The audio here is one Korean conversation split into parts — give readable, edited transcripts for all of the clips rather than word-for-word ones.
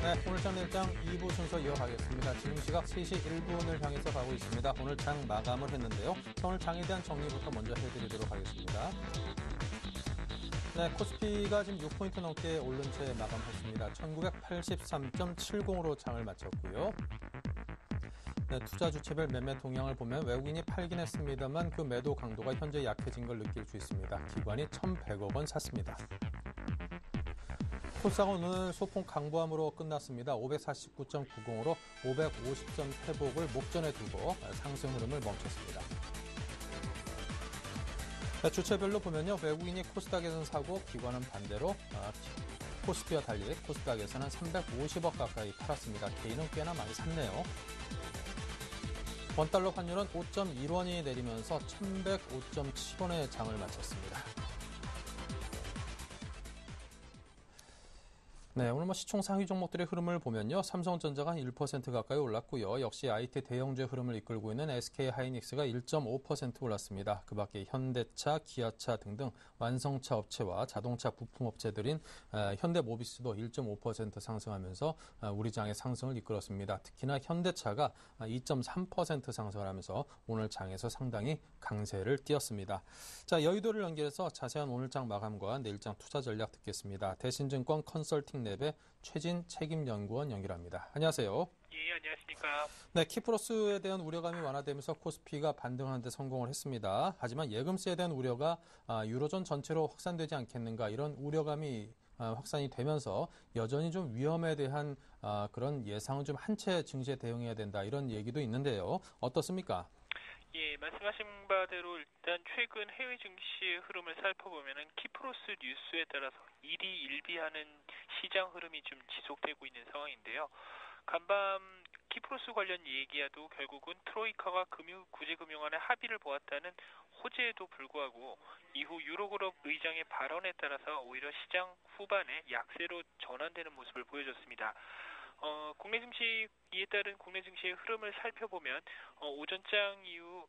네, 오늘 장 내일장 2부 순서 이어가겠습니다. 지금 시각 3시 1분을 향해서 가고 있습니다. 오늘 장 마감을 했는데요. 오늘 장에 대한 정리부터 먼저 해드리도록 하겠습니다. 네, 코스피가 지금 6포인트 넘게 오른 채 마감했습니다. 1983.70으로 장을 마쳤고요. 네, 투자 주체별 매매 동향을 보면 외국인이 팔긴 했습니다만 그 매도 강도가 현재 약해진 걸 느낄 수 있습니다. 기관이 1,100억 원 샀습니다. 코스닥은 오늘 소폭 강보함으로 끝났습니다. 549.90으로 550점 회복을 목전에 두고 상승 흐름을 멈췄습니다. 주체별로 보면요. 외국인이 코스닥에서는 사고 기관은 반대로 코스피와 달리 코스닥에서는 350억 가까이 팔았습니다. 개인은 꽤나 많이 샀네요. 원달러 환율은 5.1원이 내리면서 1,105.7원의 장을 마쳤습니다. 네, 오늘 시총 상위 종목들의 흐름을 보면요. 삼성전자가 한 1% 가까이 올랐고요. 역시 IT 대형주의 흐름을 이끌고 있는 SK하이닉스가 1.5% 올랐습니다. 그 밖에 현대차, 기아차 등등 완성차 업체와 자동차 부품 업체들인 현대모비스도 1.5% 상승하면서 우리 장의 상승을 이끌었습니다. 특히나 현대차가 2.3% 상승을 하면서 오늘 장에서 상당히 강세를 띄었습니다. 자, 여의도를 연결해서 자세한 오늘 장 마감과 내일 장 투자 전략 듣겠습니다. 대신증권 컨설팅 랩의 최진 책임연구원 연결합니다. 안녕하세요. 예, 안녕하십니까. 네, 키프로스에 대한 우려감이 완화되면서 코스피가 반등하는 데 성공을 했습니다. 하지만 예금세에 대한 우려가 유로존 전체로 확산되지 않겠는가 이런 우려감이 확산이 되면서 여전히 좀 위험에 대한 그런 예상은 좀 한 채 증시에 대응해야 된다 이런 얘기도 있는데요. 어떻습니까? 예, 말씀하신 바대로 일단 최근 해외 증시의 흐름을 살펴보면은 키프로스 뉴스에 따라서 일희일비하는 시장 흐름이 좀 지속되고 있는 상황인데요. 간밤 키프로스 관련 얘기야도 결국은 트로이카가 구제금융안의 합의를 보았다는 호재에도 불구하고 이후 유로그룹 의장의 발언에 따라서 오히려 시장 후반에 약세로 전환되는 모습을 보여줬습니다. 국내 증시에 따른 국내 증시의 흐름을 살펴보면 오전장 이후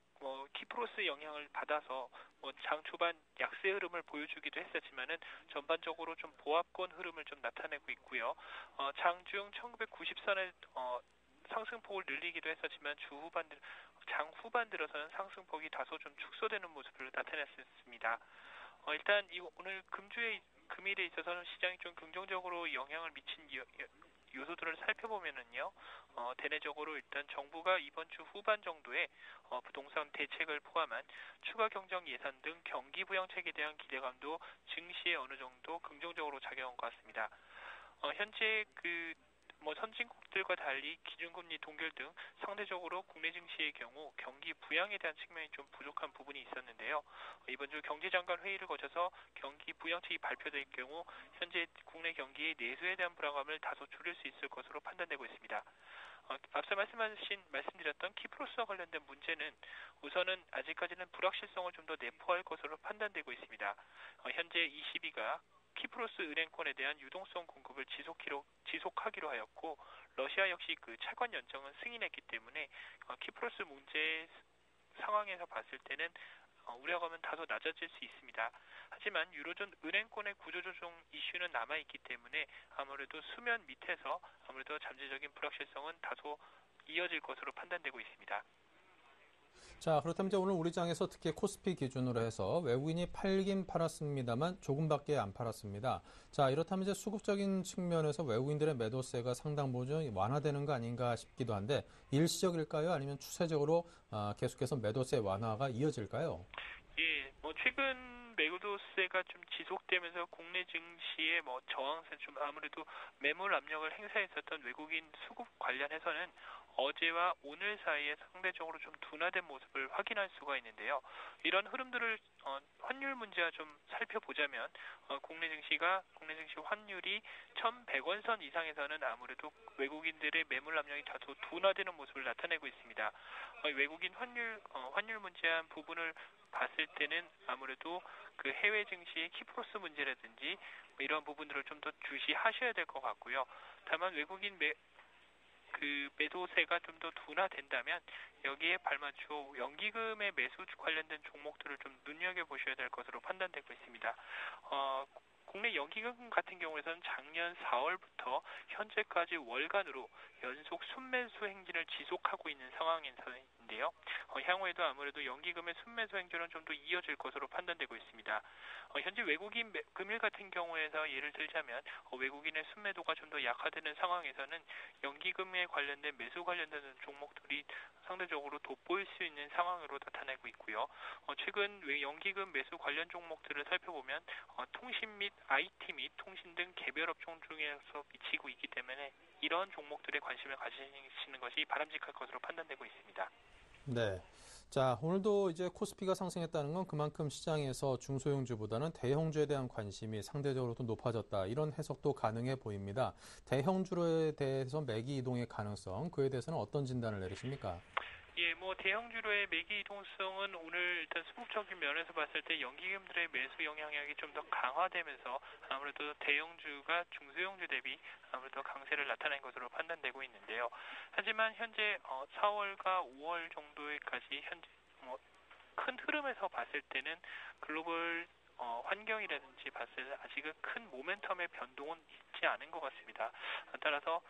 키프로스 영향을 받아서 장 초반 약세 흐름을 보여주기도 했었지만은 전반적으로 좀 보합권 흐름을 좀 나타내고 있고요. 장중 1990선에 상승폭을 늘리기도 했었지만 장 후반 들어서는 상승폭이 다소 좀 축소되는 모습을 나타냈습니다. 일단 오늘 금일에 있어서는 시장이 좀 긍정적으로 영향을 미친 요소들을 살펴보면은요, 대내적으로 일단 정부가 이번 주 후반 정도에 부동산 대책을 포함한 추가 경정 예산 등 경기 부양책에 대한 기대감도 증시에 어느 정도 긍정적으로 작용한 것 같습니다. 현재 선진국들과 달리 기준금리 동결 등 상대적으로 국내 증시의 경우 경기 부양에 대한 측면이 좀 부족한 부분이 있었는데요. 이번 주 경제장관 회의를 거쳐서 경기 부양책이 발표될 경우 현재 국내 경기의 내수에 대한 불안감을 다소 줄일 수 있을 것으로 판단되고 있습니다. 앞서 말씀드렸던 키프로스와 관련된 문제는 우선은 아직까지는 불확실성을 좀 더 내포할 것으로 판단되고 있습니다. 현재 ECB가 키프로스 은행권에 대한 유동성 공급을 지속하기로 하였고 러시아 역시 그 채권 연장은 승인했기 때문에 키프로스 문제 상황에서 봤을 때는 우려감은 다소 낮아질 수 있습니다. 하지만 유로존 은행권의 구조조정 이슈는 남아있기 때문에 아무래도 수면 밑에서 아무래도 잠재적인 불확실성은 다소 이어질 것으로 판단되고 있습니다. 자, 그렇다면 이제 오늘 우리 장에서 특히 코스피 기준으로 해서 외국인이 팔긴 팔았습니다만 조금밖에 안 팔았습니다. 자, 이렇다면 이제 수급적인 측면에서 외국인들의 매도세가 상당 부분 완화되는 거 아닌가 싶기도 한데 일시적일까요? 아니면 추세적으로 계속해서 매도세 완화가 이어질까요? 예, 최근 매도세가 좀 지속되면서 국내 증시의 저항세 좀 아무래도 매물 압력을 행사했었던 외국인 수급 관련해서는 어제와 오늘 사이에 상대적으로 좀 둔화된 모습을 확인할 수가 있는데요. 이런 흐름들을 환율 문제와 좀 살펴보자면 국내 증시 환율이 1,100원 선 이상에서는 아무래도 외국인들의 매물 압력이 다소 둔화되는 모습을 나타내고 있습니다. 외국인 환율 문제한 부분을 봤을 때는 아무래도 그 해외 증시의 키프로스 문제라든지 이런 부분들을 좀 더 주시하셔야 될 것 같고요. 다만 외국인 매도세가 좀 더 둔화된다면 여기에 발맞춰 연기금의 매수 관련된 종목들을 좀 눈여겨보셔야 될 것으로 판단되고 있습니다. 국내 연기금 같은 경우에서는 작년 4월부터 현재까지 월간으로 연속 순매수 행진을 지속하고 있는 상황인데요. 향후에도 아무래도 연기금의 순매수 행진은 좀 더 이어질 것으로 판단되고 있습니다. 현재 외국인 금일 같은 경우에서 예를 들자면 외국인의 순매도가 좀 더 약화되는 상황에서는 연기금에 관련된 매수 관련된 종목들이 상대적으로 돋보일 수 있는 상황으로 나타나고 있고요. 최근 연기금 매수 관련 종목들을 살펴보면 통신 및 IT 및 통신 등 개별 업종 중에서 미치고 있기 때문에 이런 종목들에 관심을 가지시는 것이 바람직할 것으로 판단되고 있습니다. 네. 자, 오늘도 이제 코스피가 상승했다는 건 그만큼 시장에서 중소형주보다는 대형주에 대한 관심이 상대적으로 더 높아졌다. 이런 해석도 가능해 보입니다. 대형주에 대해서 매기 이동의 가능성, 그에 대해서는 어떤 진단을 내리십니까? 예, 대형주로의 매기 이동성은 오늘 일단 수급적인 면에서 봤을 때 연기금들의 매수 영향력이 좀 더 강화되면서 아무래도 대형주가 중소형주 대비 아무래도 강세를 나타낸 것으로 판단되고 있는데요. 하지만 현재 4월과 5월 정도까지 현재 큰 흐름에서 봤을 때는 글로벌 환경이라든지 봤을 때 아직은 큰 모멘텀의 변동은 있지 않은 것 같습니다. 따라서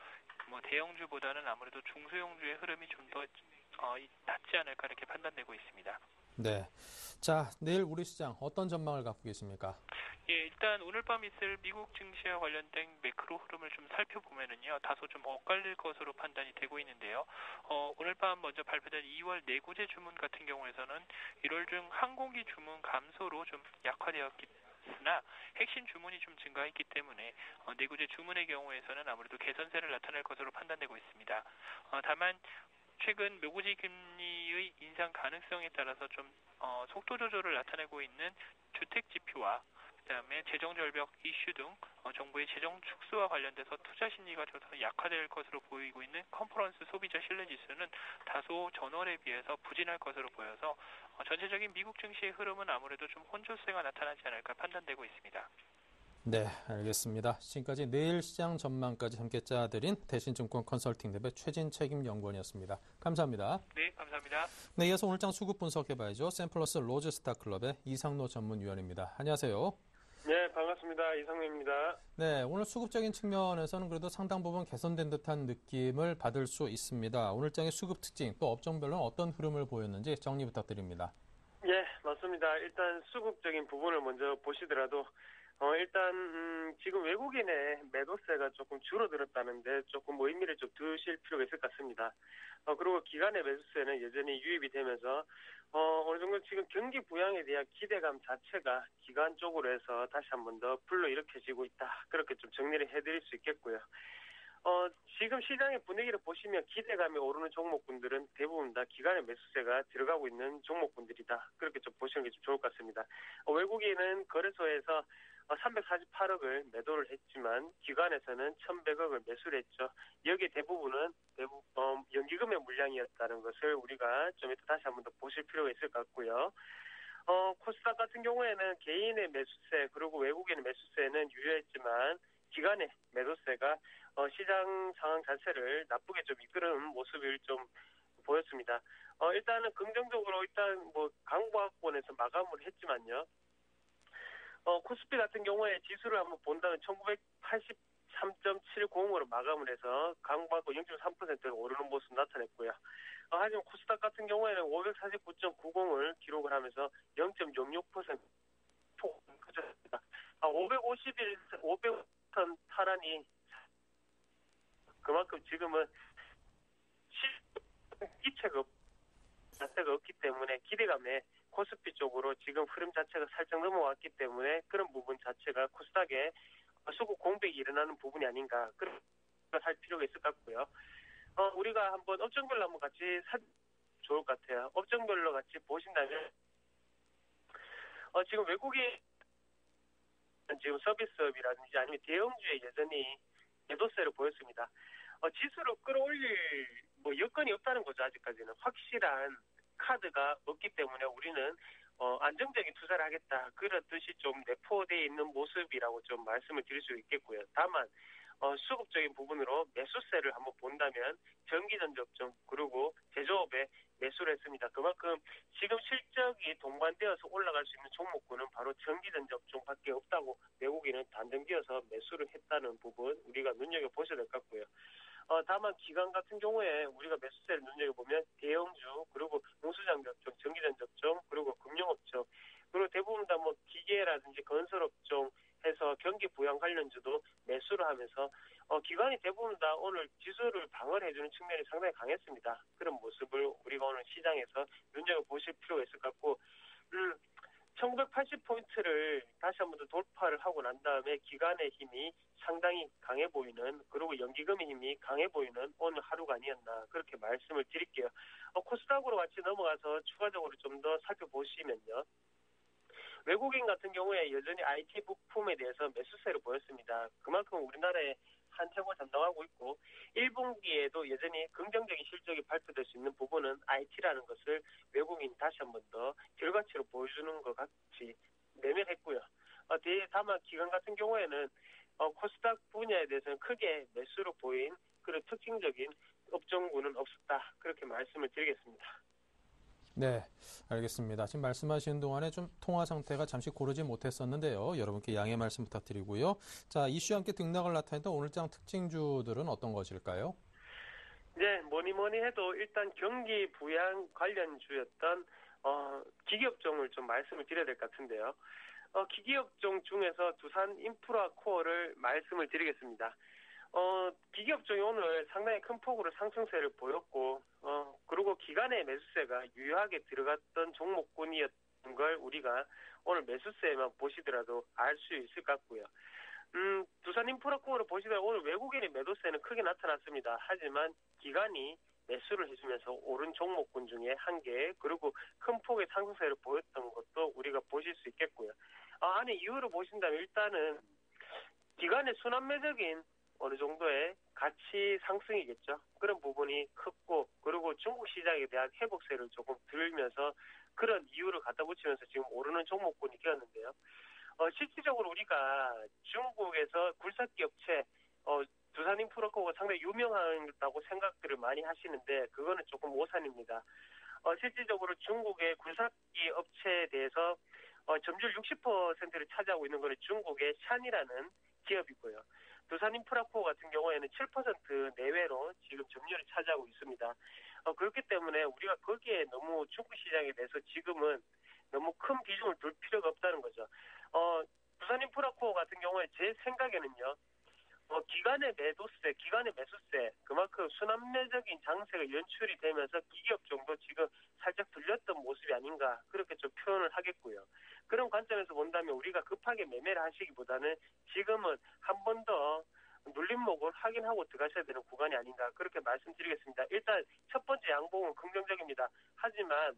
대형주보다는 아무래도 중소형주의 흐름이 좀 더 낫지 않을까 이렇게 판단되고 있습니다. 네. 자, 내일 우리 시장 어떤 전망을 갖고 계십니까? 예, 일단 오늘 밤 있을 미국 증시와 관련된 매크로 흐름을 좀 살펴보면은요, 다소 좀 엇갈릴 것으로 판단이 되고 있는데요. 오늘 밤 먼저 발표된 2월 내구재 주문 같은 경우에서는 1월 중 항공기 주문 감소로 좀 약화되었기 으나 핵심 주문이 좀 증가했기 때문에 내구재 주문의 경우에서는 아무래도 개선세를 나타낼 것으로 판단되고 있습니다. 다만 최근 묘구지 금리의 인상 가능성에 따라서 좀 속도 조절을 나타내고 있는 주택 지표와 그다음에 재정 절벽 이슈 등 정부의 재정 축소와 관련돼서 투자 심리가 좀 더 약화될 것으로 보이고 있는 컨퍼런스 소비자 신뢰 지수는 다소 전월에 비해서 부진할 것으로 보여서 전체적인 미국 증시의 흐름은 아무래도 좀 혼조세가 나타나지 않을까 판단되고 있습니다. 네, 알겠습니다. 지금까지 내일 시장 전망까지 함께 짜드린 대신증권 컨설팅랩의 최진 책임연구원이었습니다. 감사합니다. 네, 감사합니다. 네, 이어서 오늘장 수급 분석해봐야죠. 샘플러스 로즈스타클럽의 이상로 전문위원입니다. 안녕하세요. 네, 반갑습니다. 이상로입니다. 네, 오늘 수급적인 측면에서는 그래도 상당 부분 개선된 듯한 느낌을 받을 수 있습니다. 오늘 장의 수급 특징, 또 업종별로는 어떤 흐름을 보였는지 정리 부탁드립니다. 예, 맞습니다. 일단 수급적인 부분을 먼저 보시더라도 일단 지금 외국인의 매도세가 조금 줄어들었다는데 조금 의미를 좀 두실 필요가 있을 것 같습니다. 그리고 기관의 매수세는 여전히 유입이 되면서 어느 정도 지금 경기 부양에 대한 기대감 자체가 기관 쪽으로 해서 다시 한 번 더 불러일으켜지고 있다. 그렇게 좀 정리를 해드릴 수 있겠고요. 지금 시장의 분위기를 보시면 기대감이 오르는 종목군들은 대부분 다 기관의 매수세가 들어가고 있는 종목군들이다. 그렇게 좀 보시는 게 좀 좋을 것 같습니다. 외국인은 거래소에서 348억을 매도를 했지만 기관에서는 1,100억을 매수를 했죠. 여기에 대부분 연기금의 물량이었다는 것을 우리가 좀 이따 다시 한 번 더 보실 필요가 있을 것 같고요. 코스닥 같은 경우에는 개인의 매수세 그리고 외국인의 매수세는 유효했지만 기관의 매도세가 시장 상황 자체를 나쁘게 좀 이끄는 모습을 좀 보였습니다. 일단은 긍정적으로 강보합권에서 마감을 했지만요. 코스피 같은 경우에 지수를 한번 본다면 1983.70으로 마감을 해서 강보합권 0.3%가 오르는 모습 나타냈고요. 하지만 코스닥 같은 경우에는 549.90을 기록을 하면서 0.06% 그쳤습니다. 550선 탈환이 그만큼 지금은 기체가 자체가 없기 때문에 기대감에 코스피 쪽으로 지금 흐름 자체가 살짝 넘어왔기 때문에 그런 부분 자체가 코스닥에 수급 공백이 일어나는 부분이 아닌가 그런 할 필요가 있을 것 같고요. 우리가 한번 업종별로 한번 같이 좋을 것 같아요. 업종별로 같이 보신다면 지금 외국인 지금 서비스업이라든지 아니면 대형주에 여전히 매도세를 보였습니다. 지수를 끌어올릴 여건이 없다는 거죠. 아직까지는 확실한 카드가 없기 때문에 우리는 안정적인 투자를 하겠다. 그런 뜻이 좀 내포되어 있는 모습이라고 좀 말씀을 드릴 수 있겠고요. 다만 수급적인 부분으로 매수세를 한번 본다면 전기전지 업종 그리고 제조업의 매수를 했습니다. 그만큼 지금 실적이 동반되어서 올라갈 수 있는 종목군은 바로 전기전자업종밖에 없다고 외국인은 단정지어서 매수를 했다는 부분 우리가 눈여겨보셔야 될 것 같고요. 다만 기관 같은 경우에 우리가 매수세를 눈여겨보면 대형주, 그리고 운수장비업종, 전기전자업종, 그리고 금융업종, 그리고 대부분 다 뭐 기계라든지 건설업종 해서 경기 부양 관련주도 매수를 하면서 기관이 대부분 다 오늘 지수를 방어를 해주는 측면이 상당히 강했습니다. 그런 모습을 우리가 오늘 시장에서 눈여겨보실 필요가 있을 것 같고 1980포인트를 다시 한 번 더 돌파를 하고 난 다음에 기관의 힘이 상당히 강해 보이는, 그리고 연기금의 힘이 강해 보이는 오늘 하루가 아니었나 그렇게 말씀을 드릴게요. 코스닥으로 같이 넘어가서 추가적으로 좀 더 살펴보시면요. 외국인 같은 경우에 여전히 IT 부품에 대해서 매수세를 보였습니다. 그만큼 우리나라의 한정을 담당하고 있고 1분기에도 여전히 긍정적인 실적이 발표될 수 있는 부분은 IT라는 것을 외국인이 다시 한 번 더 결과치로 보여주는 것 같이 내면했고요. 다만 기관 같은 경우에는 코스닥 분야에 대해서는 크게 매수로 보인 그런 특징적인 업종군은 없었다. 그렇게 말씀을 드리겠습니다. 네, 알겠습니다. 지금 말씀하시는 동안에 좀 통화 상태가 잠시 고르지 못했었는데요. 여러분께 양해 말씀 부탁드리고요. 자, 이슈와 함께 등락을 나타냈던 오늘장 특징주들은 어떤 것일까요? 네, 뭐니 해도 일단 경기 부양 관련주였던 기기업종을 좀 말씀을 드려야 될 것 같은데요. 기기업종 중에서 두산 인프라코어를 말씀을 드리겠습니다. 기기업종이 오늘 상당히 큰 폭으로 상승세를 보였고, 그리고 기간의 매수세가 유효하게 들어갔던 종목군이었던 걸 우리가 오늘 매수세만 보시더라도 알 수 있을 것 같고요. 두산 인프라코어를 보시더라도 오늘 외국인의 매도세는 크게 나타났습니다. 하지만 기간이 매수를 해주면서 오른 종목군 중에 한 개, 그리고 큰 폭의 상승세를 보였던 것도 우리가 보실 수 있겠고요. 안에 이유를 보신다면 일단은 기간의 순환매적인 어느 정도의 가치 상승이겠죠. 그런 부분이 컸고, 그리고 중국 시장에 대한 회복세를 조금 들면서 그런 이유를 갖다 붙이면서 지금 오르는 종목군이 되었는데요. 실질적으로 우리가 중국에서 굴삭기 업체, 두산 인프라코어가 상당히 유명하다고 생각들을 많이 하시는데 그거는 조금 오산입니다. 실질적으로 중국의 굴삭기 업체에 대해서 점유율 60%를 차지하고 있는 것은 중국의 샨이라는 기업이고요. 두산 인프라코어 같은 경우에는 7% 내외로 지금 점유율을 차지하고 있습니다. 그렇기 때문에 우리가 거기에 너무 중국 시장에 대해서 지금은 너무 큰 비중을 둘 필요가 없다는 거죠. 두산 인프라코어 같은 경우에 제 생각에는요. 기간의 매도세, 기간의 매수세, 그만큼 순환매적인 장세가 연출이 되면서 기기업종도 지금 살짝 들렸던 모습이 아닌가 그렇게 좀 표현을 하겠고요. 그런 관점에서 본다면 우리가 급하게 매매를 하시기보다는 지금은 한 번 더 눌림목을 확인하고 들어가셔야 되는 구간이 아닌가 그렇게 말씀드리겠습니다. 일단 첫 번째 양봉은 긍정적입니다. 하지만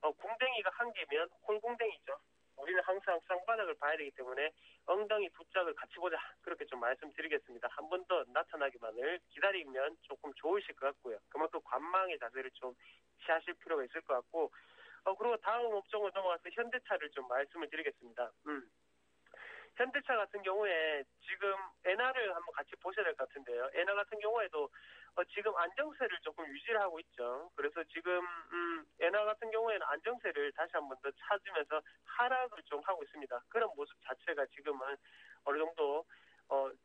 궁뎅이가 한 개면 홀궁뎅이죠. 우리는 항상 쌍바닥을 봐야 되기 때문에 엉덩이 두 짝을 같이 보자 그렇게 좀 말씀드리겠습니다. 한 번 더 나타나기만을 기다리면 조금 좋으실 것 같고요. 그만큼 관망의 자세를 좀 취하실 필요가 있을 것 같고 그리고 다음 업종으로 넘어가서 현대차를 좀 말씀을 드리겠습니다. 현대차 같은 경우에 지금 엔화를 한번 같이 보셔야 될 것 같은데요. 엔화 같은 경우에도 지금 안정세를 조금 유지를 하고 있죠. 그래서 지금 엔화 같은 경우에는 안정세를 다시 한번 더 찾으면서 하락을 좀 하고 있습니다. 그런 모습 자체가 지금은 어느 정도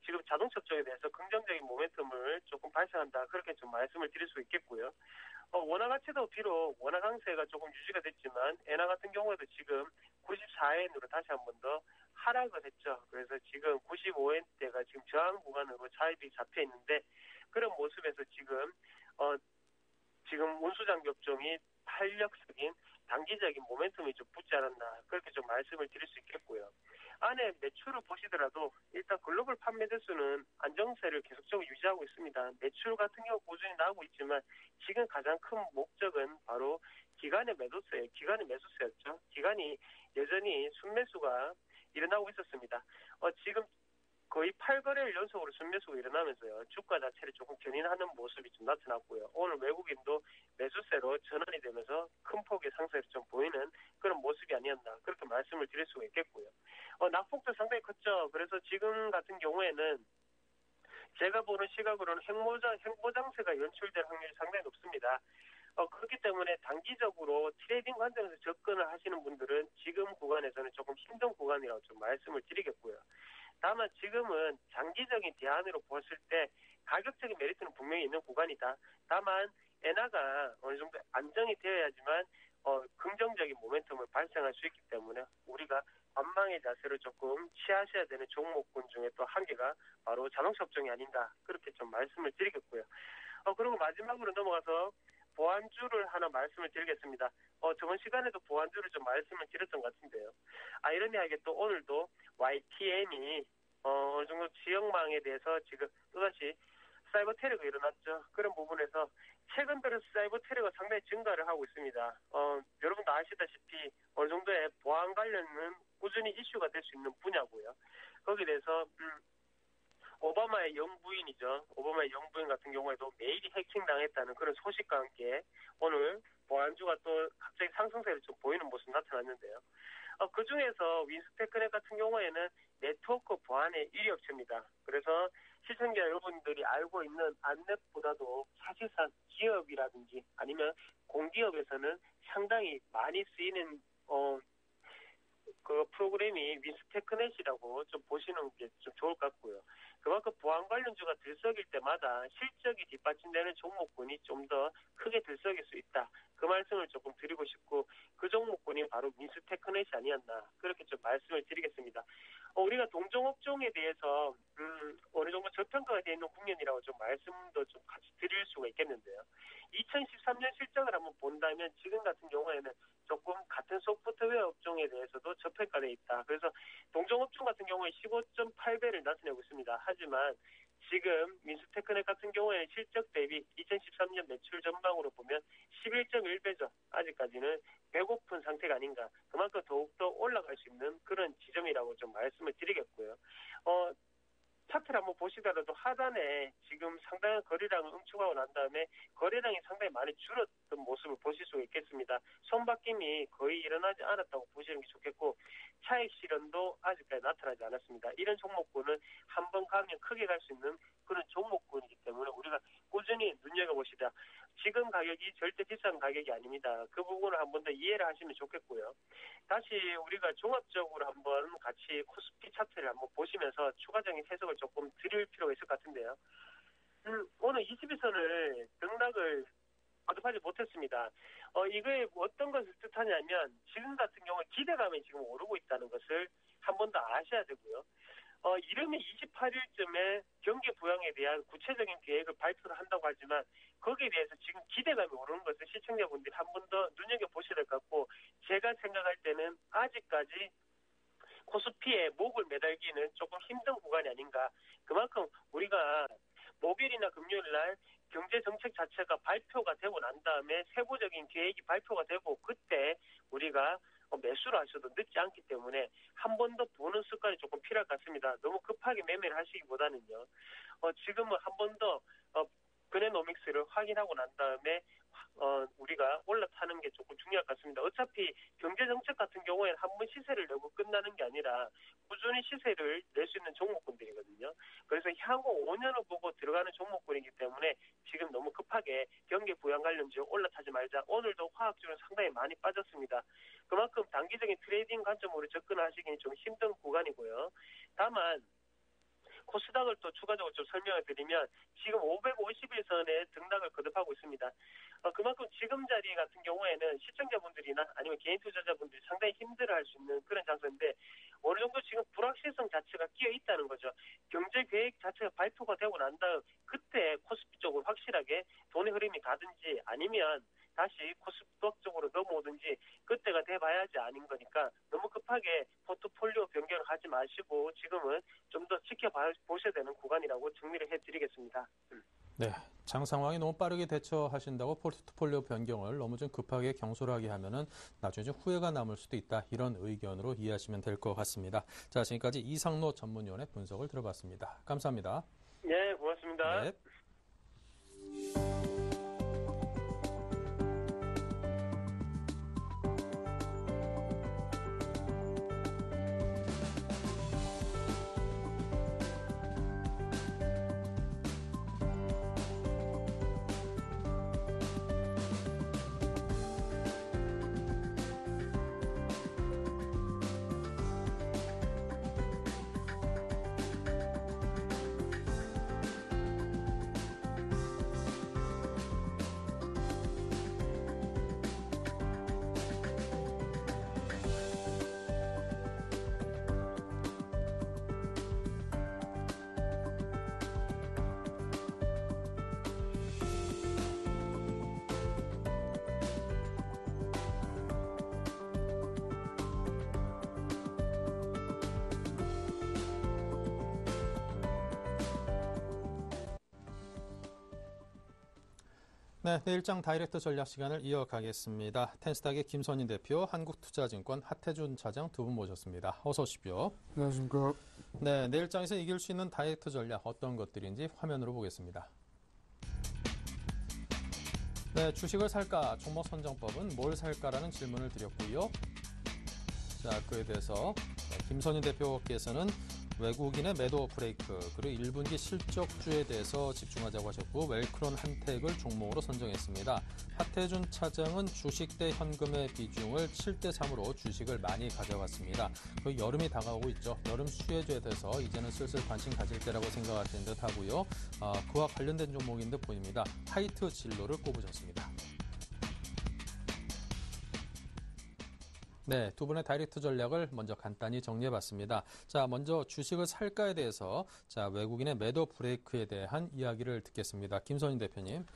지금 자동차 쪽에 대해서 긍정적인 모멘텀을 조금 발생한다. 그렇게 좀 말씀을 드릴 수 있겠고요. 원화 가치도 비록 원화 강세가 조금 유지가 됐지만 엔화 같은 경우에도 지금 94엔으로 다시 한번 더 하락을 했죠. 그래서 지금 95엔대가 지금 저항 구간으로 차입이 잡혀 있는데 그런 모습에서 지금 운수장비 업종이 탄력적인 단기적인 모멘텀이 좀 붙지 않았나 그렇게 좀 말씀을 드릴 수 있겠고요. 안에 매출을 보시더라도 일단 글로벌 판매 대수는 안정세를 계속적으로 유지하고 있습니다. 매출 같은 경우 꾸준히 나오고 있지만 지금 가장 큰 목적은 바로 기간의 매수세였죠. 기간이 여전히 순매수가 일어나고 있었습니다. 지금 거의 8거래일 연속으로 순매수가 일어나면서요. 주가 자체를 조금 견인하는 모습이 좀 나타났고요. 오늘 외국인도 매수세로 전환이 되면서 큰 폭의 상승을 좀 보이는 그런 모습이 아니었나 그렇게 말씀을 드릴 수가 있겠고요. 낙폭도 상당히 컸죠. 그래서 지금 같은 경우에는 제가 보는 시각으로는 행보장세가 연출될 확률이 상당히 높습니다. 그렇기 때문에 단기적으로 트레이딩 관점에서 접근을 하시는 분들은 지금 구간에서는 조금 힘든 구간이라고 좀 말씀을 드리겠고요. 다만 지금은 장기적인 대안으로 봤을 때 가격적인 메리트는 분명히 있는 구간이다. 다만 엔화가 어느 정도 안정이 되어야지만 긍정적인 모멘텀을 발생할 수 있기 때문에 우리가 관망의 자세를 조금 취하셔야 되는 종목군 중에 또 한 개가 바로 자동차 업종이 아닌가 그렇게 좀 말씀을 드리겠고요. 그리고 마지막으로 넘어가서 보안주를 하나 말씀을 드리겠습니다. 저번 시간에도 보안주를 좀 말씀을 드렸던 것 같은데요. 아이러니하게 또 오늘도 YTN이 어느 정도 지역망에 대해서 지금 또다시 사이버 테러가 일어났죠. 그런 부분에서 최근 들어서 사이버 테러가 상당히 증가를 하고 있습니다. 여러분도 아시다시피 어느 정도의 보안 관련은 꾸준히 이슈가 될 수 있는 분야고요. 거기에 대해서 오바마의 영부인이죠. 오바마의 영부인 같은 경우에도 메일이 해킹당했다는 그런 소식과 함께 오늘 보안주가 또 갑자기 상승세를 좀 보이는 모습 나타났는데요. 그중에서 윈스테크넷 같은 경우에는 네트워크 보안의 1위 업체입니다. 그래서 시청자 여러분들이 알고 있는 안넷보다도 사실상 기업이라든지 아니면 공기업에서는 상당히 많이 쓰이는 그 프로그램이 윈스테크넷이라고 좀 보시는 게 좀 좋을 것 같고요. 그만큼 보안 관련주가 들썩일 때마다 실적이 뒷받침되는 종목군이 좀 더 크게 들썩일 수 있다. 그 말씀을 조금 드리고 싶고 그 종목군이 바로 윈스테크넷이 아니었나 그렇게 좀 말씀을 드리겠습니다. 우리가 동종업종에 대해서 어느 정도 저평가가 되어 있는 국면이라고 좀 말씀도 좀 같이 드릴 수가 있겠는데요. 2013년 실적을 한번 본다면 지금 같은 경우에는 조금 같은 소프트웨어 업종에 대해서도 저평가되어 있다. 그래서 동종업종 같은 경우에 15.8배를 나타내고 있습니다. 하지만 지금 윈스테크넷 같은 경우에 실적 대비 2013년 매출 전망으로 보면 11.1배죠. 아직까지는 배고픈 상태가 아닌가. 그만큼 더욱더 올라갈 수 있는 그런 지점이라고 좀 말씀을 드리겠고요. 차트를 한번 보시더라도 하단에 지금 상당한 거래량을 응축하고 난 다음에 거래량이 상당히 많이 줄었던 모습을 보실 수가 있겠습니다. 손바뀜이 거의 일어나지 않았다고 보시는 게 좋겠고 차익 실현도 아직까지 나타나지 않았습니다. 이런 종목군은 한번 가면 크게 갈 수 있는 그런 종목군이기 때문에 우리가 꾸준히 눈여겨보시다. 지금 가격이 절대 비싼 가격이 아닙니다. 그 부분을 한 번 더 이해를 하시면 좋겠고요. 다시 우리가 종합적으로 한번 같이 코스피 차트를 한번 보시면서 추가적인 해석을 조금 드릴 필요가 있을 것 같은데요. 오늘 22선을 등락을 거듭하지 못했습니다. 이게 어떤 것을 뜻하냐면 지금 같은 경우에 기대감이 지금 오르고 있다는 것을 한 번 더 아셔야 되고요. 이르면 28일쯤에 경기 부양에 대한 구체적인 계획을 발표를 한다고 하지만 거기에 대해서 지금 기대감이 오르는 것을 시청자분들이 한 번 더 눈여겨보셔야 될 것 같고 제가 생각할 때는 아직까지 코스피에 목을 매달기는 조금 힘든 구간이 아닌가. 그만큼 우리가 목요일이나 금요일 날 경제정책 자체가 발표가 되고 난 다음에 세부적인 계획이 발표가 되고 그때 우리가 매수를 하셔도 늦지 않기 때문에 한 번 더 보는 습관이 조금 필요할 것 같습니다. 너무 급하게 매매를 하시기보다는요. 지금은 한 번 더 그네노믹스를 확인하고 난 다음에 우리가 올라타는 게 조금 중요할 것 같습니다. 어차피 경제정책 같은 경우에는 한 번 시세를 내고 끝나는 게 아니라 꾸준히 시세를 낼 수 있는 종목군들이거든요. 그래서 향후 5년을 보고 들어가는 종목군이기 때문에 지금 너무 급하게 경기 부양 관련주 올라타지 말자. 오늘도 화학주는 상당히 많이 빠졌습니다. 그만큼 단기적인 트레이딩 관점으로 접근하시기는 좀 힘든 구간이고요. 다만 코스닥을 또 추가적으로 좀 설명을 드리면 지금 551선에 등락을 거듭하고 있습니다. 그만큼 지금 자리 같은 경우에는 시청자분들이나 아니면 개인 투자자분들이 상당히 힘들어할 수 있는 그런 장소인데 어느 정도 지금 불확실성 자체가 끼어 있다는 거죠. 경제 계획 자체가 발표가 되고 난 다음 그때 코스피 쪽으로 확실하게 돈의 흐름이 가든지 아니면 다시 코스닥 쪽으로 넘어오든지 그때가 돼봐야지 아닌 거니까 너무 급하게 포트폴리오 변경을 하지 마시고 지금은 좀 더 지켜보셔야 되는 구간이라고 정리를 해드리겠습니다. 네, 장 상황이 너무 빠르게 대처하신다고 포트폴리오 변경을 너무 좀 급하게 경솔하게 하면은 나중에 좀 후회가 남을 수도 있다. 이런 의견으로 이해하시면 될 것 같습니다. 자, 지금까지 이상로 전문위원의 분석을 들어봤습니다. 감사합니다. 네, 고맙습니다. 네. 네, 내일장 다이렉트 전략 시간을 이어가겠습니다. 텐스닥의 김선인 대표, 한국투자증권 하태준 차장 두 분 모셨습니다. 어서 오십시오. 안녕하십니까. 네, 내일장에서 이길 수 있는 다이렉트 전략 어떤 것들인지 화면으로 보겠습니다. 네, 주식을 살까, 종목 선정법은 뭘 살까라는 질문을 드렸고요. 자, 그에 대해서 김선인 대표께서는 외국인의 매도 브레이크, 그리고 1분기 실적주에 대해서 집중하자고 하셨고, 웰크론 한택을 종목으로 선정했습니다. 하태준 차장은 주식 대 현금의 비중을 7대3으로 주식을 많이 가져갔습니다. 그 여름이 다가오고 있죠. 여름 수혜주에 대해서 이제는 슬슬 관심 가질 때라고 생각하시는 듯 하고요. 그와 관련된 종목인 듯 보입니다. 하이트 진로를 꼽으셨습니다. 네, 두 분의 다이렉트 전략을 먼저 간단히 정리해봤습니다. 자, 먼저 주식을 살까에 대해서 외국인의 매도 브레이크에 대한 이야기를 듣겠습니다. 김선인 대표님.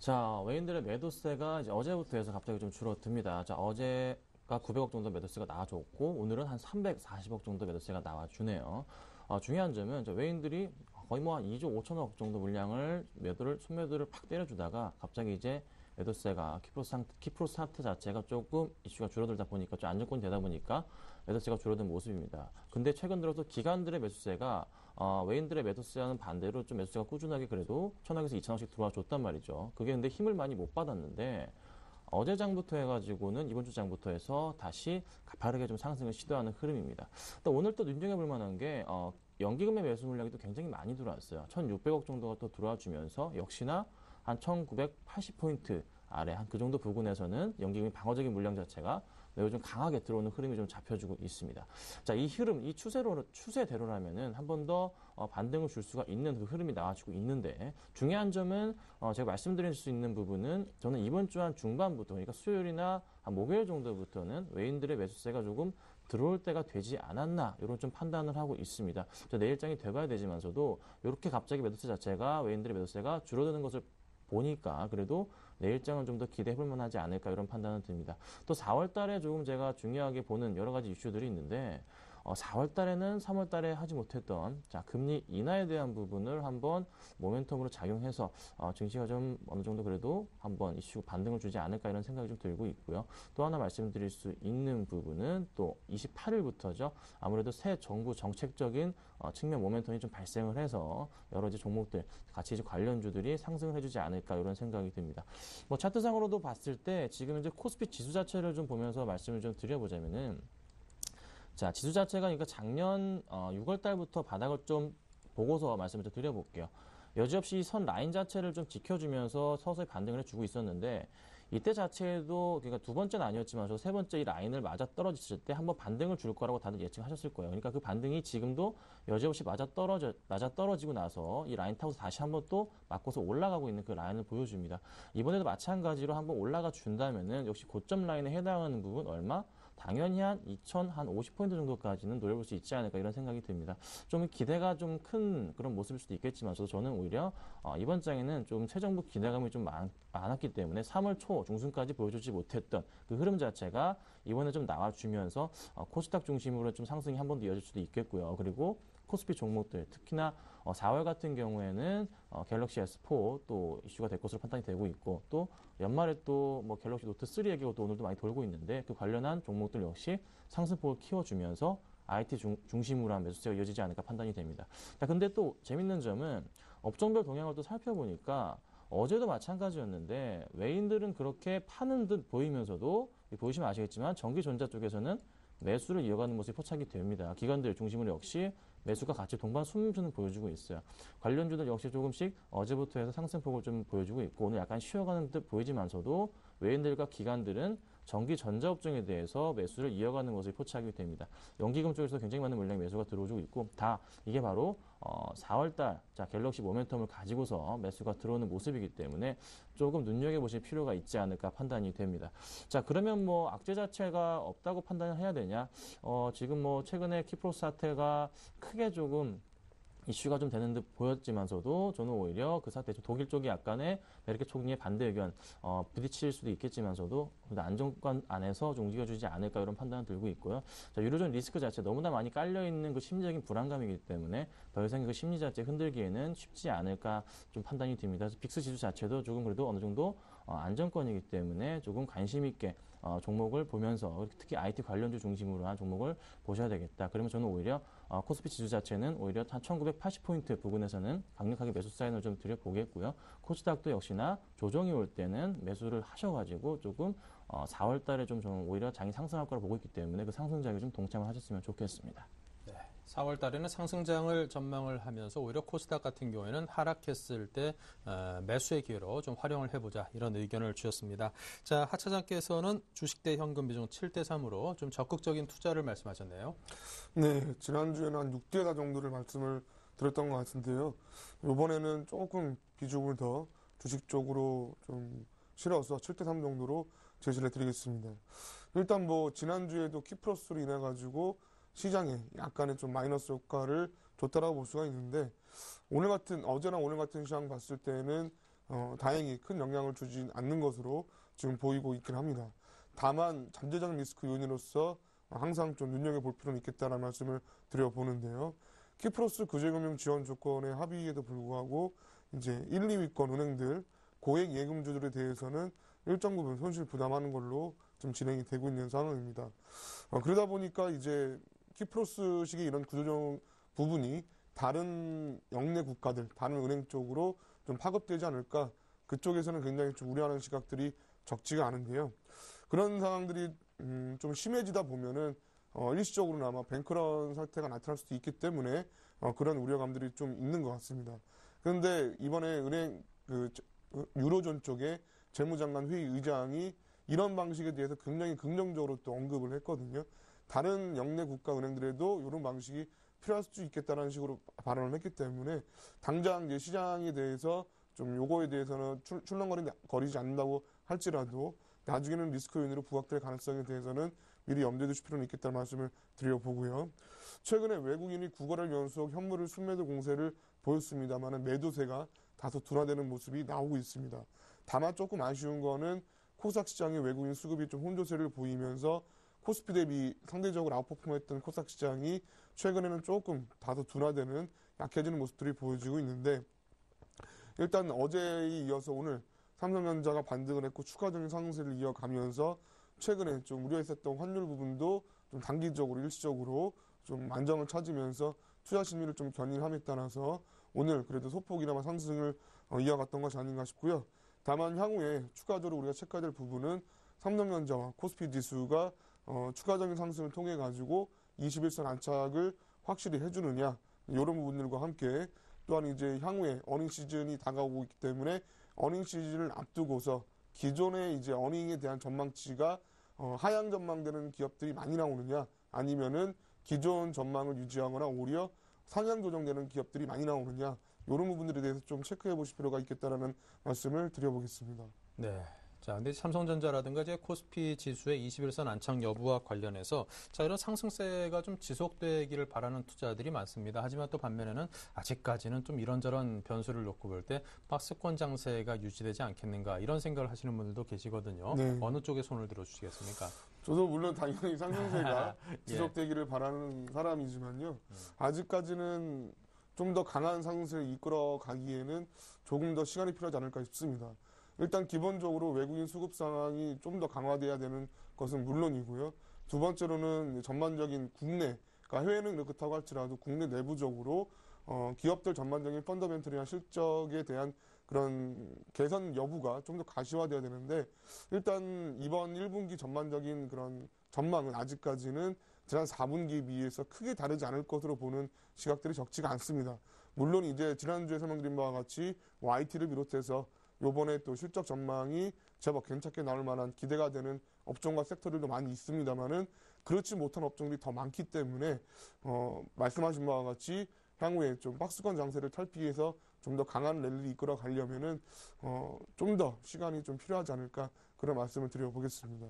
자, 외인들의 매도세가 이제 어제부터 해서 갑자기 좀 줄어듭니다. 자, 어제가 900억 정도 매도세가 나와줬고 오늘은 한 340억 정도 매도세가 나와주네요. 중요한 점은 외인들이 거의 뭐 한 2조 5천억 정도 물량을 순매도를 팍 때려주다가 갑자기 이제 매도세가 키프로스 하트 자체가 조금 이슈가 줄어들다 보니까 좀 안정권이 되다 보니까 매도세가 줄어든 모습입니다. 근데 최근 들어서 기관들의 매수세가 외인들의 매도세와는 반대로 좀 매수세가 꾸준하게 그래도 1,000억에서 2,000억씩 들어와 줬단 말이죠. 그게 근데 힘을 많이 못 받았는데 어제 장부터 해가지고는 이번 주 장부터 해서 다시 가파르게 좀 상승을 시도하는 흐름입니다. 또 오늘 또 눈여겨볼 만한 게 연기금의 매수 물량이 또 굉장히 많이 들어왔어요. 1,600억 정도가 또 들어와 주면서 역시나 한 1980포인트 아래 한 그 정도 부근에서는 연기금의 방어적인 물량 자체가 매우 좀 강하게 들어오는 흐름이 좀 잡혀주고 있습니다. 자, 이 흐름, 이 추세대로라면은 한 번 더 반등을 줄 수가 있는 그 흐름이 나와주고 있는데 중요한 점은 제가 말씀드릴 수 있는 부분은 저는 이번 주 한 중반부터 그러니까 수요일이나 한 목요일 정도부터는 외인들의 매수세가 조금 들어올 때가 되지 않았나 이런 좀 판단을 하고 있습니다. 내일장이 돼봐야 되지만서도 이렇게 갑자기 매도세 자체가 외인들의 매도세가 줄어드는 것을 보니까 그래도 내일장은 좀 더 기대해볼 만하지 않을까 이런 판단은 듭니다. 또 4월 달에 조금 제가 중요하게 보는 여러 가지 이슈들이 있는데 4월 달에는 3월 달에 하지 못했던 금리 인하에 대한 부분을 한번 모멘텀으로 작용해서 증시가 좀 어느 정도 그래도 한번 이슈 반등을 주지 않을까 이런 생각이 좀 들고 있고요. 또 하나 말씀드릴 수 있는 부분은 또 28일부터죠. 아무래도 새 정부 정책적인 측면 모멘텀이 좀 발생을 해서 여러 가지 종목들 같이 이제 관련주들이 상승을 해주지 않을까 이런 생각이 듭니다. 뭐 차트상으로도 봤을 때 지금 이제 코스피 지수 자체를 좀 보면서 말씀을 좀 드려보자면은 자, 지수 자체가 그러니까 작년 6월 달부터 바닥을 좀 보고서 말씀을 좀 드려볼게요. 여지없이 선 라인 자체를 좀 지켜주면서 서서히 반등을 해주고 있었는데 이때 자체에도 그러니까 두 번째는 아니었지만 세 번째 이 라인을 맞아 떨어졌을 때 한번 반등을 줄 거라고 다들 예측하셨을 거예요. 그러니까 그 반등이 지금도 여지없이 맞아 떨어지고 나서 이 라인 타고서 다시 한번 또 맞고서 올라가고 있는 그 라인을 보여줍니다. 이번에도 마찬가지로 한번 올라가 준다면은 역시 고점 라인에 해당하는 부분 얼마? 당연히 한 2,050포인트 정도까지는 노려볼 수 있지 않을까 이런 생각이 듭니다. 좀 기대가 좀 큰 그런 모습일 수도 있겠지만서도 저는 오히려 이번 장에는 좀 새 정부 기대감이 좀 많았기 때문에 3월 초 중순까지 보여주지 못했던 그 흐름 자체가 이번에 좀 나와주면서 코스닥 중심으로 좀 상승이 한 번 더 이어질 수도 있겠고요. 그리고 코스피 종목들 특히나 4월 같은 경우에는 갤럭시 S4 또 이슈가 될 것으로 판단이 되고 있고 또 연말에 또 뭐 갤럭시 노트 3 얘기가 또 오늘도 많이 돌고 있는데 그 관련한 종목들 역시 상승폭을 키워주면서 IT 중심으로 한 매수세가 이어지지 않을까 판단이 됩니다. 자, 근데 또 재밌는 점은 업종별 동향을 또 살펴보니까 어제도 마찬가지였는데 외인들은 그렇게 파는 듯 보이면서도 보시면 아시겠지만 전기전자 쪽에서는 매수를 이어가는 모습이 포착이 됩니다. 기관들 중심으로 역시 매수가 같이 동반 숨춤을 보여주고 있어요. 관련주들 역시 조금씩 어제부터 해서 상승폭을 좀 보여주고 있고 오늘 약간 쉬어가는 듯 보이지만서도 외인들과 기관들은 전기 전자업종에 대해서 매수를 이어가는 것을 포착이 됩니다. 연기금 쪽에서 굉장히 많은 물량의 매수가 들어오고 있고 다 이게 바로 4월달 갤럭시 모멘텀을 가지고서 매수가 들어오는 모습이기 때문에 조금 눈여겨보실 필요가 있지 않을까 판단이 됩니다. 자, 그러면 뭐 악재 자체가 없다고 판단을 해야 되냐? 지금 뭐 최근에 키프로스 사태가 크게 조금 이슈가 좀 되는 듯 보였지만서도 저는 오히려 그 사태, 독일 쪽이 약간의 메르켈 총리의 반대 의견 부딪힐 수도 있겠지만서도 안정권 안에서 좀 움직여주지 않을까 이런 판단을 들고 있고요. 자, 유로존 리스크 자체 너무나 많이 깔려있는 그 심리적인 불안감이기 때문에 더 이상 그 심리 자체 흔들기에는 쉽지 않을까 좀 판단이 듭니다. 그래서 빅스 지수 자체도 조금 그래도 어느 정도 안정권이기 때문에 조금 관심 있게 종목을 보면서 특히 IT 관련주 중심으로 한 종목을 보셔야 되겠다. 그러면 저는 오히려 코스피 지수 자체는 오히려 한 1980포인트 부근에서는 강력하게 매수 사인을 좀 드려보겠고요. 코스닥도 역시나 조정이 올 때는 매수를 하셔가지고 조금 4월 달에 좀 저는 오히려 장이 상승할 거라 보고 있기 때문에 그 상승장에 좀 동참을 하셨으면 좋겠습니다. 4월 달에는 상승장을 전망을 하면서 오히려 코스닥 같은 경우에는 하락했을 때 매수의 기회로 좀 활용을 해보자 이런 의견을 주셨습니다. 자, 하차장께서는 주식 대 현금 비중 7대 3으로 좀 적극적인 투자를 말씀하셨네요. 네, 지난주에는 한 6대 4 정도를 말씀을 드렸던 것 같은데요. 이번에는 조금 비중을 더 주식 쪽으로 좀 실어서 7대 3 정도로 제시를 해드리겠습니다. 일단 뭐 지난주에도 키플러스로 인해 가지고 시장에 약간의 좀 마이너스 효과를 줬다라고 볼 수가 있는데 어제랑 오늘 같은 시장 봤을 때는 다행히 큰 영향을 주지 않는 것으로 지금 보이고 있긴 합니다. 다만 잠재적 리스크 요인으로서 항상 좀 눈여겨볼 필요는 있겠다라는 말씀을 드려보는데요. 키프로스 구제금융 지원 조건의 합의에도 불구하고 이제 1, 2위권 은행들 고액 예금주들에 대해서는 일정 부분 손실 부담하는 걸로 좀 진행이 되고 있는 상황입니다. 그러다 보니까 이제 키프로스식의 이런 구조적 부분이 다른 영내 국가들, 다른 은행 쪽으로 좀 파급되지 않을까, 그쪽에서는 굉장히 좀 우려하는 시각들이 적지가 않은데요. 그런 상황들이 좀 심해지다 보면은 일시적으로나마 뱅크런 사태가 나타날 수도 있기 때문에 그런 우려감들이 좀 있는 것 같습니다. 그런데 이번에 은행 유로존 쪽에 재무장관 회의 의장이 이런 방식에 대해서 굉장히 긍정적으로 또 언급을 했거든요. 다른 영내 국가 은행들에도 이런 방식이 필요할 수 있겠다는 식으로 발언을 했기 때문에 당장 이제 시장에 대해서 좀 요거에 대해서는 출렁거리지 않는다고 할지라도 나중에는 리스크 요인으로 부각될 가능성에 대해서는 미리 염두에 두실 필요는 있겠다는 말씀을 드려보고요. 최근에 외국인이 9거래일 연속 현물을 순매도 공세를 보였습니다만 매도세가 다소 둔화되는 모습이 나오고 있습니다. 다만 조금 아쉬운 거는 코스닥 시장의 외국인 수급이 좀 혼조세를 보이면서 코스피 대비 상대적으로 아웃퍼폼했던 코스닥 시장이 최근에는 조금 다소 둔화되는 약해지는 모습들이 보여지고 있는데 일단 어제에 이어서 오늘 삼성전자가 반등을 했고 추가적인 상승세를 이어가면서 최근에 좀 우려했었던 환율 부분도 좀 단기적으로 일시적으로 좀 안정을 찾으면서 투자 심리를 좀 견인함에 따라서 오늘 그래도 소폭이나마 상승을 이어갔던 것이 아닌가 싶고요. 다만 향후에 추가적으로 우리가 체크해야 될 부분은 삼성전자와 코스피 지수가 추가적인 상승을 통해 가지고 21선 안착을 확실히 해주느냐 이런 부분들과 함께 또한 이제 향후에 어닝 시즌이 다가오고 있기 때문에 어닝 시즌을 앞두고서 기존의 이제 어닝에 대한 전망치가 하향 전망되는 기업들이 많이 나오느냐 아니면은 기존 전망을 유지하거나 오히려 상향 조정되는 기업들이 많이 나오느냐 이런 부분들에 대해서 좀 체크해 보실 필요가 있겠다라는 말씀을 드려보겠습니다. 네. 자, 근데 삼성전자라든가 이제 코스피 지수의 21선 안착 여부와 관련해서 자, 이런 상승세가 좀 지속되기를 바라는 투자들이 많습니다. 하지만 또 반면에는 아직까지는 좀 이런저런 변수를 놓고 볼 때 박스권 장세가 유지되지 않겠는가 이런 생각을 하시는 분들도 계시거든요. 네. 어느 쪽에 손을 들어주시겠습니까? 저도 물론 당연히 상승세가 지속되기를 바라는 사람이지만요. 아직까지는 좀 더 강한 상승세를 이끌어 가기에는 조금 더 시간이 필요하지 않을까 싶습니다. 일단 기본적으로 외국인 수급 상황이 좀 더 강화돼야 되는 것은 물론이고요. 두 번째로는 전반적인 국내, 그러니까 해외는 그렇다고 할지라도 국내 내부적으로 기업들 전반적인 펀더멘털이나 실적에 대한 그런 개선 여부가 좀 더 가시화돼야 되는데 일단 이번 1분기 전반적인 그런 전망은 아직까지는 지난 4분기에 비해서 크게 다르지 않을 것으로 보는 시각들이 적지가 않습니다. 물론 이제 지난주에 설명드린 바와 같이 IT를 비롯해서 요번에 또 실적 전망이 제법 괜찮게 나올 만한 기대가 되는 업종과 섹터들도 많이 있습니다만은 그렇지 못한 업종들이 더 많기 때문에 말씀하신 바와 같이 향후에 좀 박스권 장세를 탈피해서 좀 더 강한 랠리를 이끌어 가려면은 좀 더 시간이 좀 필요하지 않을까 그런 말씀을 드려보겠습니다.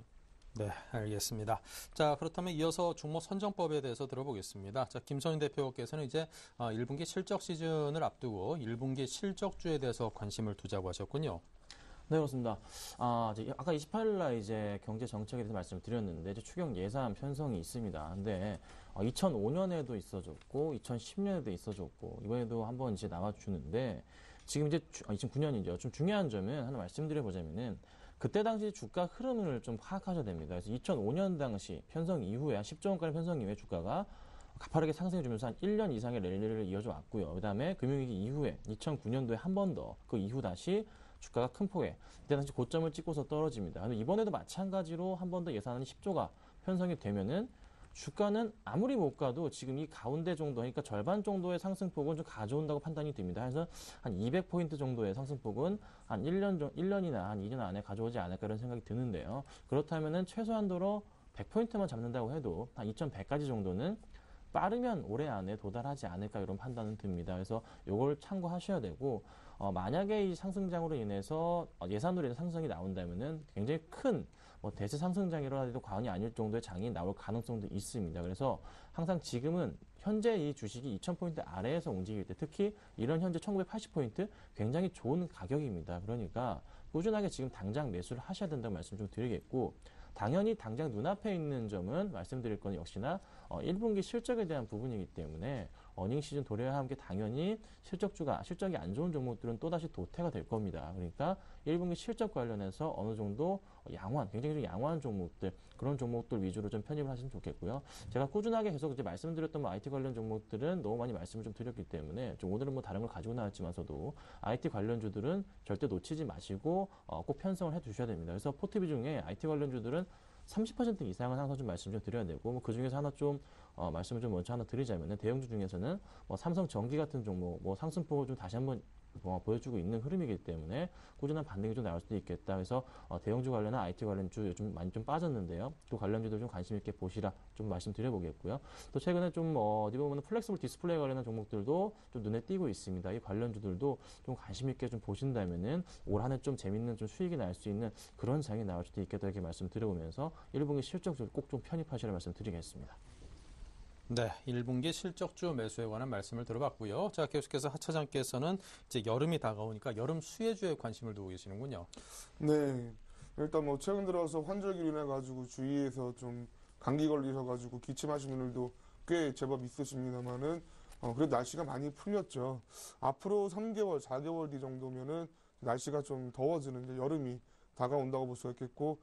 네, 알겠습니다. 자, 그렇다면 이어서 종목 선정법에 대해서 들어보겠습니다. 자, 김선희 대표께서는 이제 1분기 실적 시즌을 앞두고 1분기 실적주에 대해서 관심을 두자고 하셨군요. 네, 그렇습니다. 이제 아까 28일 날 이제 경제 정책에 대해서 말씀을 드렸는데, 이제 추경 예산 편성이 있습니다. 근데 2005년에도 있어졌고, 2010년에도 있어졌고, 이번에도 한번 이제 나와주는데, 지금 이제 2009년이죠. 좀 중요한 점은 하나 말씀드려보자면은, 그때 당시 주가 흐름을 좀 파악하셔야 됩니다. 그래서 2005년 당시 편성 이후에 한 10조 원가량 편성 이후에 주가가 가파르게 상승해주면서 한 1년 이상의 랠리를 이어져 왔고요. 그 다음에 금융위기 이후에 2009년도에 한 번 더, 그 이후 다시 주가가 큰 폭에 그때 당시 고점을 찍고서 떨어집니다. 근데 이번에도 마찬가지로 한 번 더 예상하는 10조가 편성이 되면은 주가는 아무리 못 가도 지금 이 가운데 정도, 그러니까 절반 정도의 상승폭은 좀 가져온다고 판단이 됩니다. 그래서 한 200포인트 정도의 상승폭은 한 1년이나 한 2년 안에 가져오지 않을까 이런 생각이 드는데요. 그렇다면은 최소한도로 100포인트만 잡는다고 해도 한 2100까지 정도는 빠르면 올해 안에 도달하지 않을까 이런 판단은 듭니다. 그래서 이걸 참고하셔야 되고, 만약에 이 상승장으로 인해서 예산으로 인해 상승이 나온다면은 굉장히 큰 대세 상승장이라 해도 과언이 아닐 정도의 장이 나올 가능성도 있습니다. 그래서 항상 지금은 현재 이 주식이 2000포인트 아래에서 움직일 때, 특히 이런 현재 1980포인트 굉장히 좋은 가격입니다. 그러니까 꾸준하게 지금 당장 매수를 하셔야 된다고 말씀 좀 드리겠고, 당연히 당장 눈앞에 있는 점은 말씀드릴 건 역시나 1분기 실적에 대한 부분이기 때문에 어닝 시즌 도래와 함께 당연히 실적이 안 좋은 종목들은 또다시 도태가 될 겁니다. 그러니까 1분기 실적 관련해서 어느 정도 굉장히 좀 양호한 종목들, 그런 종목들 위주로 좀 편입을 하시면 좋겠고요. 제가 꾸준하게 계속 이제 말씀드렸던 IT 관련 종목들은 너무 많이 말씀을 좀 드렸기 때문에 좀 오늘은 다른 걸 가지고 나왔지만서도 IT 관련주들은 절대 놓치지 마시고 꼭 편성을 해 두셔야 됩니다. 그래서 포트비 중에 IT 관련주들은 30% 이상은 항상 좀 말씀 좀 드려야 되고, 그 중에서 하나 좀 말씀을 좀 먼저 하나 드리자면, 대형주 중에서는 삼성전기 같은 종목 상승폭을 좀 다시 한번 보여주고 있는 흐름이기 때문에 꾸준한 반등이 좀 나올 수도 있겠다. 그래서 대형주 관련한 IT 관련주 요즘 많이 좀 빠졌는데요. 또 관련주들 좀 관심 있게 보시라 좀 말씀드려보겠고요. 또 최근에 좀 어디 보면 플렉시블 디스플레이 관련한 종목들도 좀 눈에 띄고 있습니다. 이 관련주들도 좀 관심 있게 좀 보신다면은 올 한 해 좀 재밌는 좀 수익이 날 수 있는 그런 장이 나올 수도 있겠다 이렇게 말씀드려보면서 1분기 실적을 꼭 좀 편입하시라 말씀드리겠습니다. 네, 1분기 실적주 매수에 관한 말씀을 들어봤고요. 자, 계속해서 하 차장께서는 이제 여름이 다가오니까 여름 수혜주에 관심을 두고 계시는군요. 네. 일단 최근 들어서 환절기로 인해 가지고 주위에서 좀 감기 걸리셔 가지고 기침하시는 분들도 꽤 제법 있으십니다만은 그래도 날씨가 많이 풀렸죠. 앞으로 3개월, 4개월 뒤 정도면은 날씨가 좀 더워지는 이제 여름이 다가온다고 볼 수가 있겠고,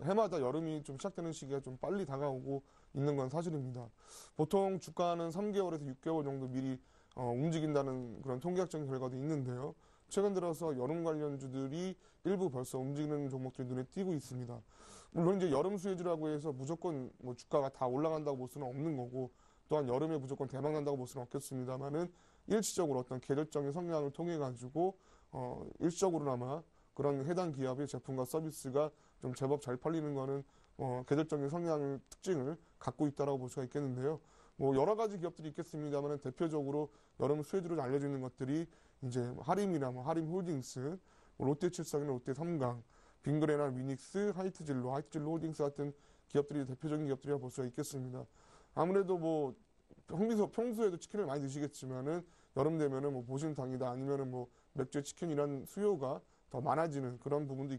해마다 여름이 좀 시작되는 시기가 좀 빨리 다가오고 있는 건 사실입니다. 보통 주가는 3개월에서 6개월 정도 미리 움직인다는 그런 통계학적인 결과도 있는데요. 최근 들어서 여름 관련주들이 일부 벌써 움직이는 종목들이 눈에 띄고 있습니다. 물론 이제 여름 수혜주라고 해서 무조건 주가가 다 올라간다고 볼 수는 없는 거고, 또한 여름에 무조건 대박 난다고 볼 수는 없겠습니다만은 일시적으로 어떤 계절적인 성향을 통해 가지고 일시적으로나마 그런 해당 기업의 제품과 서비스가 좀 제법 잘 팔리는 거는 계절적인 성향 특징을 갖고 있다라고 볼 수가 있겠는데요. 여러 가지 기업들이 있겠습니다만 대표적으로 여름 수혜주로 알려져 있는 것들이 이제 하림이나 하림홀딩스, 롯데칠성이나 롯데삼강, 빙그레나 위닉스, 하이트진로 홀딩스 같은 기업들이 대표적인 기업들이라고 볼 수가 있겠습니다. 아무래도 평소에도 치킨을 많이 드시겠지만은 여름 되면은 보신탕이다 아니면은 맥주 치킨 이런 수요가 더 많아지는 그런 부분도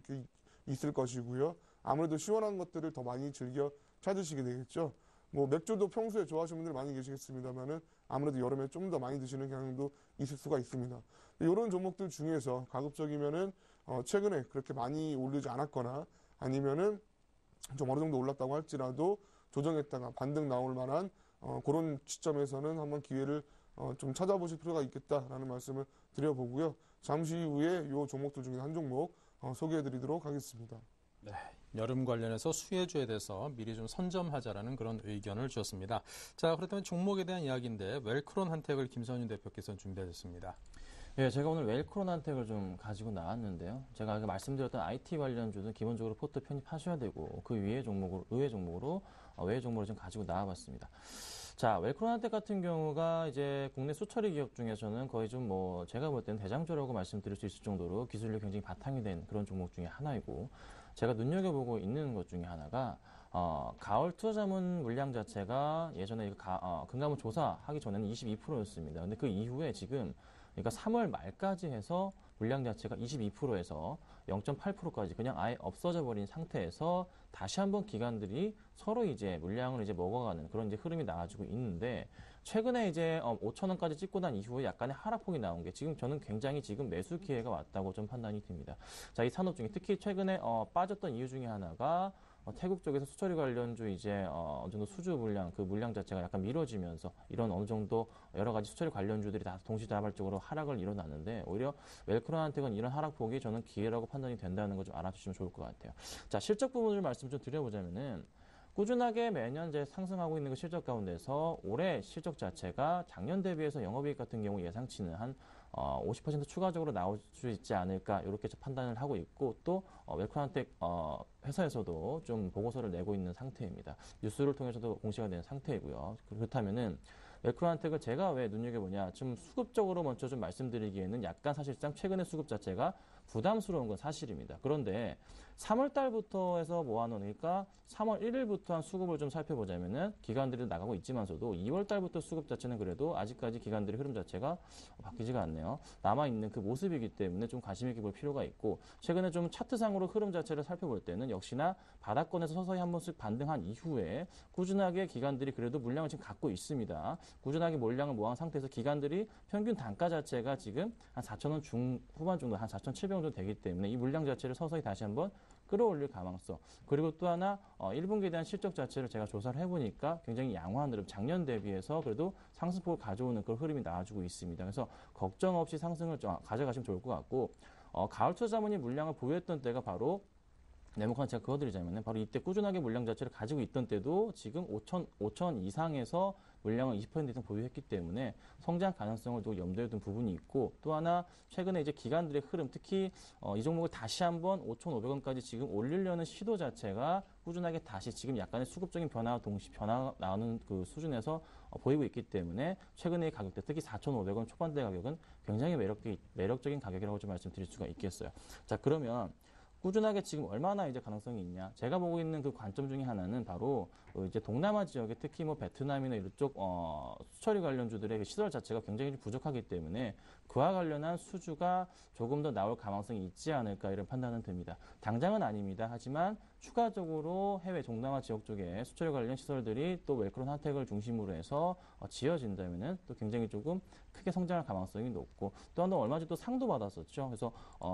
있을 것이고요. 아무래도 시원한 것들을 더 많이 즐겨 찾으시게 되겠죠. 맥주도 평소에 좋아하시는 분들 많이 계시겠습니다만은 아무래도 여름에 좀 더 많이 드시는 경향도 있을 수가 있습니다. 이런 종목들 중에서 가급적이면은 최근에 그렇게 많이 오르지 않았거나 아니면은 좀 어느 정도 올랐다고 할지라도 조정했다가 반등 나올 만한 그런 시점에서는 한번 기회를 좀 찾아보실 필요가 있겠다라는 말씀을 드려보고요. 잠시 후에 이 종목들 중에 한 종목 소개해드리도록 하겠습니다. 네, 여름 관련해서 수혜주에 대해서 미리 좀 선점하자라는 그런 의견을 주셨습니다. 자, 그렇다면 종목에 대한 이야기인데 웰크론 한택을 김선윤 대표께서 준비하셨습니다. 예, 제가 오늘 웰크론 한택을 좀 가지고 나왔는데요. 제가 아까 말씀드렸던 IT 관련주는 기본적으로 포트 편입하셔야 되고 그 외의 종목으로 좀 가지고 나와봤습니다. 자, 웰크론 한택 같은 경우가 이제 국내 수처리 기업 중에서는 거의 좀 제가 볼 때는 대장주라고 말씀드릴 수 있을 정도로 기술력이 굉장히 바탕이 된 그런 종목 중에 하나이고, 제가 눈여겨보고 있는 것 중에 하나가 가을 투자 자문 물량 자체가 예전에 금감원 조사하기 전에는 22%였습니다. 근데 그 이후에 지금 그러니까 3월 말까지 해서 물량 자체가 22%에서 0.8%까지 그냥 아예 없어져 버린 상태에서 다시 한번 기관들이 서로 이제 물량을 이제 먹어가는 그런 이제 흐름이 나와주고 있는데 최근에 이제 5천 원까지 찍고 난 이후에 약간의 하락폭이 나온 게 지금 저는 굉장히 지금 매수 기회가 왔다고 좀 판단이 듭니다. 자, 이 산업 중에 특히 최근에 빠졌던 이유 중에 하나가 태국 쪽에서 수처리 관련주 이제 어느 정도 수주 물량 그 물량 자체가 약간 미뤄지면서 이런 어느 정도 여러 가지 수처리 관련주들이 다 동시다발적으로 하락을 일어나는데 오히려 웰크론한테는 이런 하락폭이 저는 기회라고 판단이 된다는 걸 좀 알아주시면 좋을 것 같아요. 자, 실적 부분을 말씀 좀 드려보자면은 꾸준하게 매년 이제 상승하고 있는 그 실적 가운데서 올해 실적 자체가 작년 대비해서 영업이익 같은 경우 예상치는 한 50% 추가적으로 나올 수 있지 않을까 이렇게 판단을 하고 있고 또 웰크론한텍 회사에서도 좀 보고서를 내고 있는 상태입니다. 뉴스를 통해서도 공시가 된 상태이고요. 그렇다면은 웰크론한텍을 제가 왜 눈여겨보냐 좀 수급적으로 먼저 좀 말씀드리기에는 약간 사실상 최근의 수급 자체가 부담스러운 건 사실입니다. 그런데 3월 달부터 해서 모아놓으니까 3월 1일부터 한 수급을 좀 살펴보자면은 기관들이 나가고 있지만서도 2월 달부터 수급 자체는 그래도 아직까지 기관들의 흐름 자체가 바뀌지가 않네요. 남아있는 그 모습이기 때문에 좀 관심 있게 볼 필요가 있고 최근에 좀 차트상으로 흐름 자체를 살펴볼 때는 역시나 바닥권에서 서서히 한 번씩 반등한 이후에 꾸준하게 기관들이 그래도 물량을 지금 갖고 있습니다. 꾸준하게 물량을 모아온 상태에서 기관들이 평균 단가 자체가 지금 한 4,000원 중후반 정도 한 4,700원 정도 되기 때문에 이 물량 자체를 서서히 다시 한번 끌어올릴 가망성 그리고 또 하나 1분기에 대한 실적 자체를 제가 조사를 해보니까 굉장히 양호한 흐름 작년 대비해서 그래도 상승폭을 가져오는 그런 흐름이 나와주고 있습니다. 그래서 걱정 없이 상승을 가져가시면 좋을 것 같고 가을 투자 자문이 물량을 보유했던 때가 바로 네모칸 제가 그어드리자면 바로 이때 꾸준하게 물량 자체를 가지고 있던 때도 지금 5천 이상에서 물량을 20% 이상 보유했기 때문에 성장 가능성을 또 염두에 둔 부분이 있고 또 하나 최근에 이제 기관들의 흐름 특히 이 종목을 다시 한번 5,500원까지 지금 올리려는 시도 자체가 꾸준하게 다시 지금 약간의 수급적인 변화와 동시 변화가 나오는 그 수준에서 보이고 있기 때문에 최근의 가격대 특히 4,500원 초반대 가격은 굉장히 매력적인 가격이라고 좀 말씀드릴 수가 있겠어요. 자, 그러면 꾸준하게 지금 얼마나 이제 가능성이 있냐? 제가 보고 있는 그 관점 중에 하나는 바로 이제 동남아 지역에 특히 뭐 베트남이나 이쪽 수처리 관련주들의 그 시설 자체가 굉장히 부족하기 때문에 그와 관련한 수주가 조금 더 나올 가능성이 있지 않을까 이런 판단은 듭니다. 당장은 아닙니다. 하지만 추가적으로 해외 동남아 지역 쪽에 수처리 관련 시설들이 또 웰크론한텍을 중심으로 해서 지어진다면은 또 굉장히 조금 크게 성장할 가능성이 높고 또 한 번 얼마 전에 또 상도 받았었죠. 그래서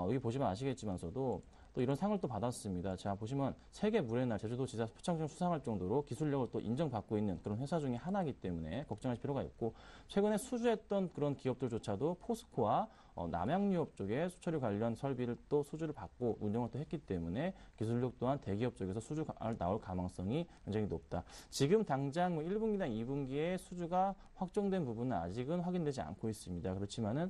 여기 보시면 아시겠지만서도 또 이런 상을 또 받았습니다. 자, 보시면 세계 물의 날 제주도지사 표창장 수상할 정도로 기술력을 또 인정받고 있는 그런 회사 중에 하나이기 때문에 걱정하실 필요가 있고 최근에 수주했던 그런 기업들조차도 포스코와 남양유업 쪽에 수처리 관련 설비를 또 수주를 받고 운영을 또 했기 때문에 기술력 또한 대기업 쪽에서 수주가 나올 가능성이 굉장히 높다. 지금 당장 뭐 1분기나 2분기에 수주가 확정된 부분은 아직은 확인되지 않고 있습니다. 그렇지만은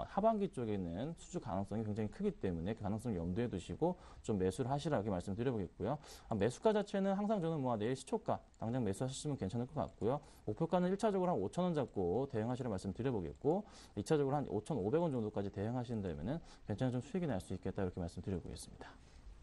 하반기 쪽에는 수주 가능성이 굉장히 크기 때문에 그 가능성을 염두에 두시고 좀 매수를 하시라 이렇게 말씀드려보겠고요. 매수가 자체는 항상 저는 뭐 내일 시초가 당장 매수하시면 괜찮을 것 같고요. 목표가는 1차적으로 한 5,000원 잡고 대응하시라 말씀드려보겠고 2차적으로 한 5,500원 정도까지 대응하신다면은 괜찮은 좀 수익이 날 수 있겠다 이렇게 말씀드려보겠습니다.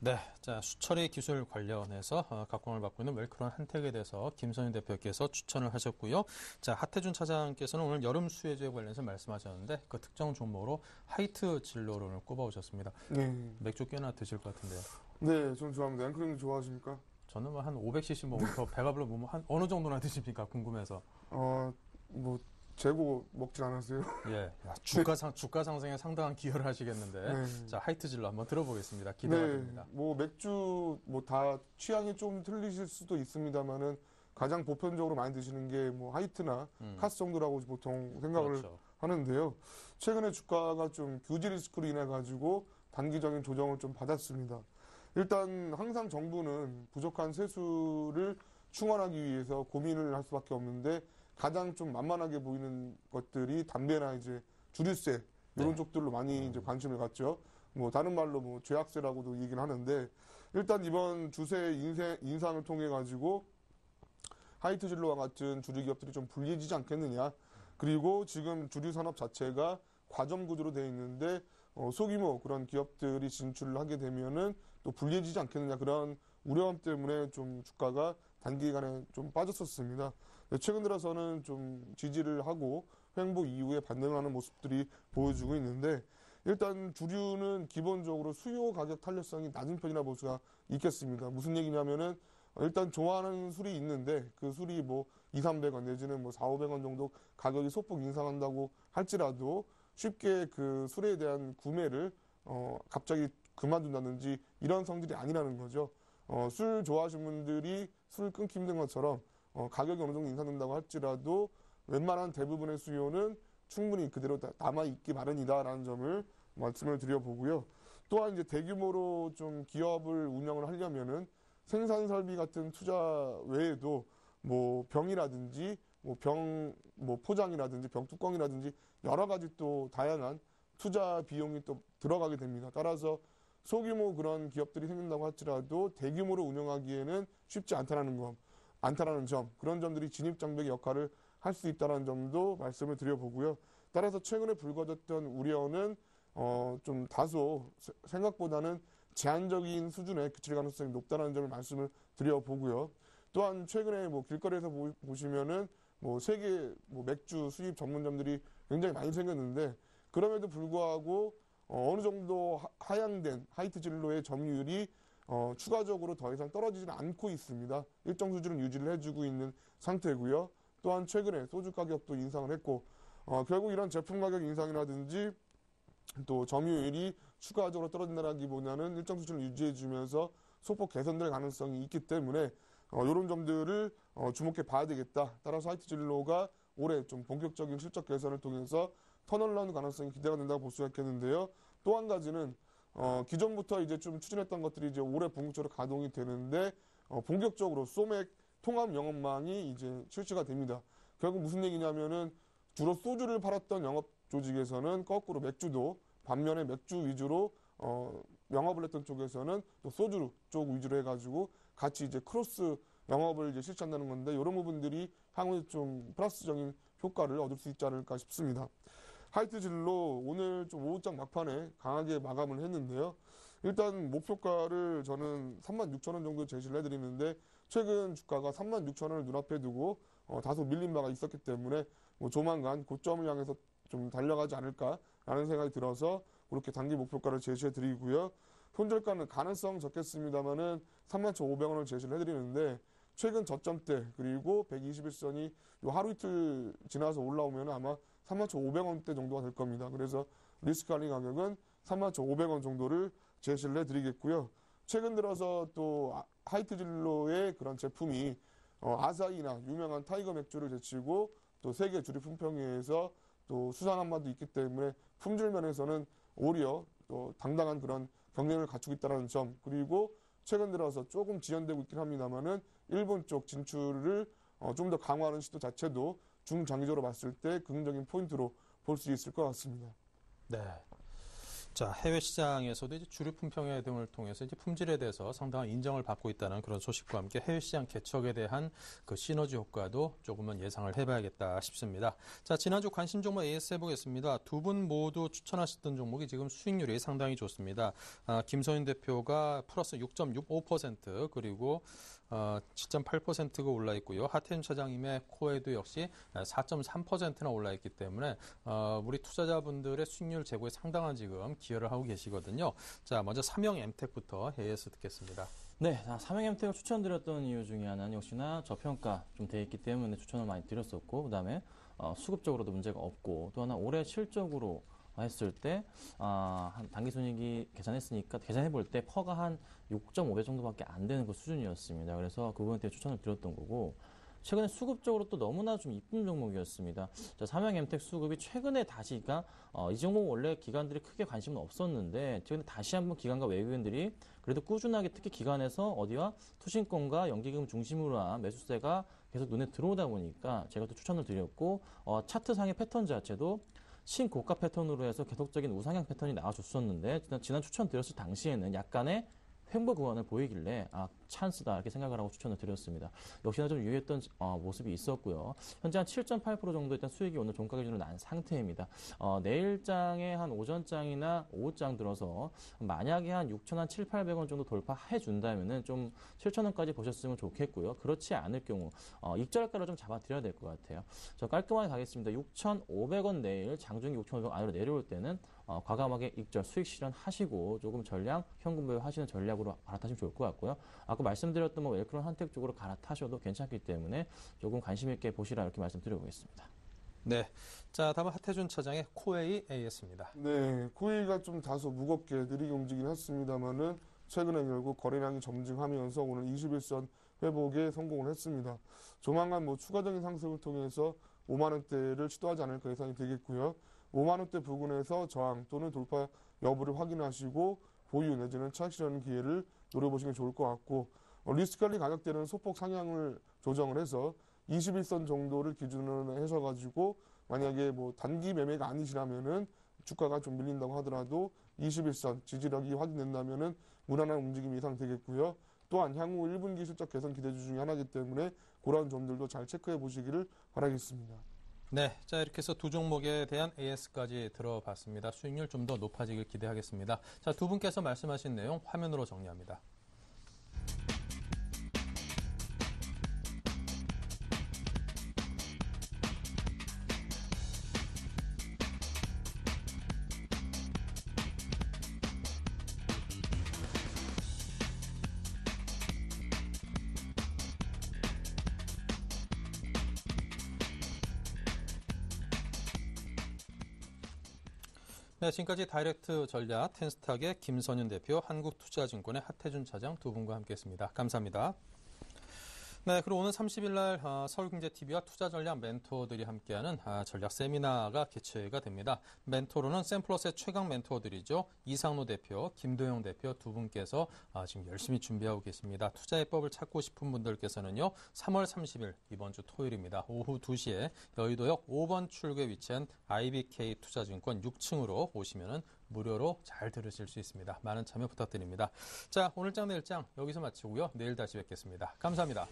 네, 자 수처리 기술 관련해서 각광을 받고 있는 웰크론한텍에 대해서 김선희 대표께서 추천을 하셨고요. 자 하태준 차장께서는 오늘 여름 수혜주에 관련해서 말씀하셨는데 그 특정 종목으로 하이트 진로를 오늘 꼽아오셨습니다. 네. 맥주 꽤나 드실 것 같은데요. 네, 전 좋아합니다. 앵커님 좋아하십니까? 저는 뭐 한 500cc 먹으면 배가 불러 한 어느 정도나 드십니까? 궁금해서. 뭐 재고 먹질 않았어요. 예, 주가 상승에 상당한 기여를 하시겠는데. 네. 자 하이트 진로 한번 들어보겠습니다. 기대가 됩니다. 뭐 맥주 뭐 다 취향이 좀 틀리실 수도 있습니다만은 가장 보편적으로 많이 드시는 게 뭐 하이트나 카스 정도라고 보통 생각을 그렇죠. 하는데요. 최근에 주가가 좀 규제 리스크로 인해 가지고 단기적인 조정을 좀 받았습니다. 일단 항상 정부는 부족한 세수를 충원하기 위해서 고민을 할 수밖에 없는데 가장 좀 만만하게 보이는 것들이 담배나 이제 주류세 이런 네. 쪽들로 많이 이제 관심을 갖죠. 뭐 다른 말로 뭐 죄악세라고도 얘기를 하는데 일단 이번 주세 인상을 통해 가지고 하이트 진로와 같은 주류 기업들이 좀 불리해지지 않겠느냐. 그리고 지금 주류 산업 자체가 과점 구조로 되어 있는데 소규모 그런 기업들이 진출을 하게 되면은 또 불리해지지 않겠느냐 그런 우려감 때문에 좀 주가가 단기간에 좀 빠졌었습니다. 최근 들어서는 좀 지지를 하고 횡보 이후에 반등하는 모습들이 보여주고 있는데 일단 주류는 기본적으로 수요 가격 탄력성이 낮은 편이라 볼 수가 있겠습니다. 무슨 얘기냐면은 일단 좋아하는 술이 있는데 그 술이 뭐 200~300원 내지는 뭐 400~500원 정도 가격이 소폭 인상한다고 할지라도 쉽게 그 술에 대한 구매를 갑자기 그만둔다든지 이런 성질이 아니라는 거죠. 술 좋아하시는 분들이 술 끊기 힘든 것처럼 가격이 어느 정도 인상된다고 할지라도 웬만한 대부분의 수요는 충분히 그대로 남아있기 마련이다라는 점을 말씀을 드려보고요. 또한 이제 대규모로 좀 기업을 운영을 하려면은 생산 설비 같은 투자 외에도 뭐 병이라든지 뭐 포장이라든지 병 뚜껑이라든지 여러 가지 또 다양한 투자 비용이 또 들어가게 됩니다. 따라서 소규모 그런 기업들이 생긴다고 할지라도 대규모로 운영하기에는 쉽지 않다라는 점, 그런 점들이 진입장벽의 역할을 할 수 있다는 점도 말씀을 드려보고요. 따라서 최근에 불거졌던 우려는 좀 다소 생각보다는 제한적인 수준에 그칠 가능성이 높다는 점을 말씀을 드려보고요. 또한 최근에 뭐 길거리에서 보시면은 뭐 세계 뭐 맥주 수입 전문점들이 굉장히 많이 생겼는데 그럼에도 불구하고 어느 정도 하향된 하이트 진로의 점유율이 추가적으로 더 이상 떨어지지는 않고 있습니다. 일정 수준을 유지를 해주고 있는 상태고요. 또한 최근에 소주 가격도 인상을 했고 결국 이런 제품 가격 인상이라든지 또 점유율이 추가적으로 떨어진다기보다는 일정 수준을 유지해주면서 소폭 개선될 가능성이 있기 때문에 이런 점들을 주목해 봐야 되겠다. 따라서 하이트 진로가 올해 좀 본격적인 실적 개선을 통해서 턴어라운드 가능성이 기대가 된다고 볼 수가 있겠는데요. 또 한 가지는 기존부터 이제 좀 추진했던 것들이 이제 올해 본격적으로 가동이 되는데 본격적으로 소맥 통합 영업망이 이제 실시가 됩니다. 결국 무슨 얘기냐면은 주로 소주를 팔았던 영업 조직에서는 거꾸로 맥주도 반면에 맥주 위주로 영업을 했던 쪽에서는 또 소주 쪽 위주로 해가지고 같이 이제 크로스 영업을 이제 실시한다는 건데 이런 부분들이 향후에 좀 플러스적인 효과를 얻을 수 있지 않을까 싶습니다. 하이트 진로 오늘 좀 오후장 막판에 강하게 마감을 했는데요. 일단 목표가를 저는 36,000원 정도 제시를 해드리는데 최근 주가가 36,000원을 눈앞에 두고 다소 밀린 바가 있었기 때문에 뭐 조만간 고점을 향해서 좀 달려가지 않을까라는 생각이 들어서 그렇게 단기 목표가를 제시해드리고요. 손절가는 가능성 적겠습니다만은 31,500원을 제시를 해드리는데 최근 저점대 그리고 121선이 요 하루 이틀 지나서 올라오면 아마 31,500원대 정도가 될 겁니다. 그래서 리스크 관리 가격은 31,500원 정도를 제시를 해드리겠고요. 최근 들어서 또 하이트 진로의 그런 제품이 아사히나 유명한 타이거 맥주를 제치고 또 세계 주류 품평회에서 또 수상한 바도 있기 때문에 품질 면에서는 오히려 또 당당한 그런 경쟁을 갖추고 있다는 점, 그리고 최근 들어서 조금 지연되고 있긴 합니다만은 일본 쪽 진출을 좀 더 강화하는 시도 자체도 중장기적으로 봤을 때 긍정적인 포인트로 볼 수 있을 것 같습니다. 네. 자, 해외 시장에서도 이제 주류 품평회 등을 통해서 이제 품질에 대해서 상당한 인정을 받고 있다는 그런 소식과 함께 해외 시장 개척에 대한 그 시너지 효과도 조금은 예상을 해봐야겠다 싶습니다. 자, 지난주 관심 종목 AS 해보겠습니다. 두 분 모두 추천하셨던 종목이 지금 수익률이 상당히 좋습니다. 김소연 대표가 플러스 6.65% 그리고 7.8%가 올라 있고요. 하태현 차장님의 코에도 역시 4.3%나 올라 있기 때문에 우리 투자자분들의 수익률 제고에 상당한 지금 기여를 하고 계시거든요. 자, 먼저 삼형 엠텍부터 AS 듣겠습니다. 네, 삼형 엠텍을 추천드렸던 이유 중에 하나는 역시나 저평가 좀 돼 있기 때문에 추천을 많이 드렸었고, 그다음에 수급적으로도 문제가 없고, 또 하나 올해 실적으로 했을 때 한 당기순이익이 계산해볼 때 퍼가 한 6.5배 정도밖에 안 되는 그 수준이었습니다. 그래서 그 부분 때문에 추천을 드렸던 거고, 최근에 수급적으로 또 너무나 좀 이쁜 종목이었습니다. 자, 삼형 엠텍 수급이 최근에 다시가 이 종목 원래 기관들이 크게 관심은 없었는데 최근에 다시 한번 기관과 외국인들이 그래도 꾸준하게 특히 기관에서 어디와 투신권과 연기금 중심으로 한 매수세가 계속 눈에 들어오다 보니까 제가 또 추천을 드렸고, 차트상의 패턴 자체도 신고가 패턴으로 해서 계속적인 우상향 패턴이 나와줬었는데 지난 추천 드렸을 당시에는 약간의 횡보 구간을 보이길래 찬스다 이렇게 생각을 하고 추천을 드렸습니다. 역시나 좀 유의했던 모습이 있었고요. 현재 한 7.8% 정도 일단 수익이 오늘 종가 기준으로 난 상태입니다. 내일장에 한 오전장이나 오후장 들어서 만약에 한 6,700원 정도 돌파해 준다면은 좀 7,000원까지 보셨으면 좋겠고요. 그렇지 않을 경우 익절가로 좀 잡아드려야 될 것 같아요. 저 깔끔하게 가겠습니다. 6,500원 내일 장중이 6,500원 안으로 내려올 때는 과감하게 익절 수익 실현하시고 조금 전량 현금 보유하시는 전략으로 갈아타시면 좋을 것 같고요. 아까 말씀드렸던 웰크론 한택 쪽으로 갈아타셔도 괜찮기 때문에 조금 관심 있게 보시라 이렇게 말씀드려보겠습니다. 네, 자 다음은 하태준 차장의 코웨이 AS입니다. 네, 코웨이가 좀 다소 무겁게 느리게 움직이긴 했습니다만은 최근에 결국 거래량이 점증하면서 오늘 21선 회복에 성공을 했습니다. 조만간 추가적인 상승을 통해서 5만 원대를 시도하지 않을까 예상이 되겠고요. 5만 원대 부근에서 저항 또는 돌파 여부를 확인하시고 보유 내지는 차익 실현 기회를 노려보시면 좋을 것 같고 리스크 관리 가격대는 소폭 상향을 조정을 해서 21선 정도를 기준으로 하셔가지고 만약에 단기 매매가 아니시라면은 주가가 좀 밀린다고 하더라도 21선 지지력이 확인된다면은 무난한 움직임이 예상되겠고요. 또한 향후 1분기 실적 개선 기대주 중에 하나이기 때문에 그런 점들도 잘 체크해 보시기를 바라겠습니다. 네, 자 이렇게 해서 두 종목에 대한 AS까지 들어봤습니다. 수익률 좀 더 높아지길 기대하겠습니다. 자, 두 분께서 말씀하신 내용 화면으로 정리합니다. 네, 지금까지 다이렉트 전략 텐스탁의 김선윤 대표, 한국투자증권의 하태준 차장 두 분과 함께했습니다. 감사합니다. 네, 그리고 오늘 30일 날 서울경제TV와 투자전략 멘토들이 함께하는 전략 세미나가 개최가 됩니다. 멘토로는 샘플러스의 최강 멘토들이죠. 이상로 대표, 김도영 대표 두 분께서 지금 열심히 준비하고 계십니다. 투자의 법을 찾고 싶은 분들께서는요. 3월 30일 이번 주 토요일입니다. 오후 2시에 여의도역 5번 출구에 위치한 IBK 투자증권 6층으로 오시면은 무료로 잘 들으실 수 있습니다. 많은 참여 부탁드립니다. 자, 오늘 장 내일 장 여기서 마치고요. 내일 다시 뵙겠습니다. 감사합니다.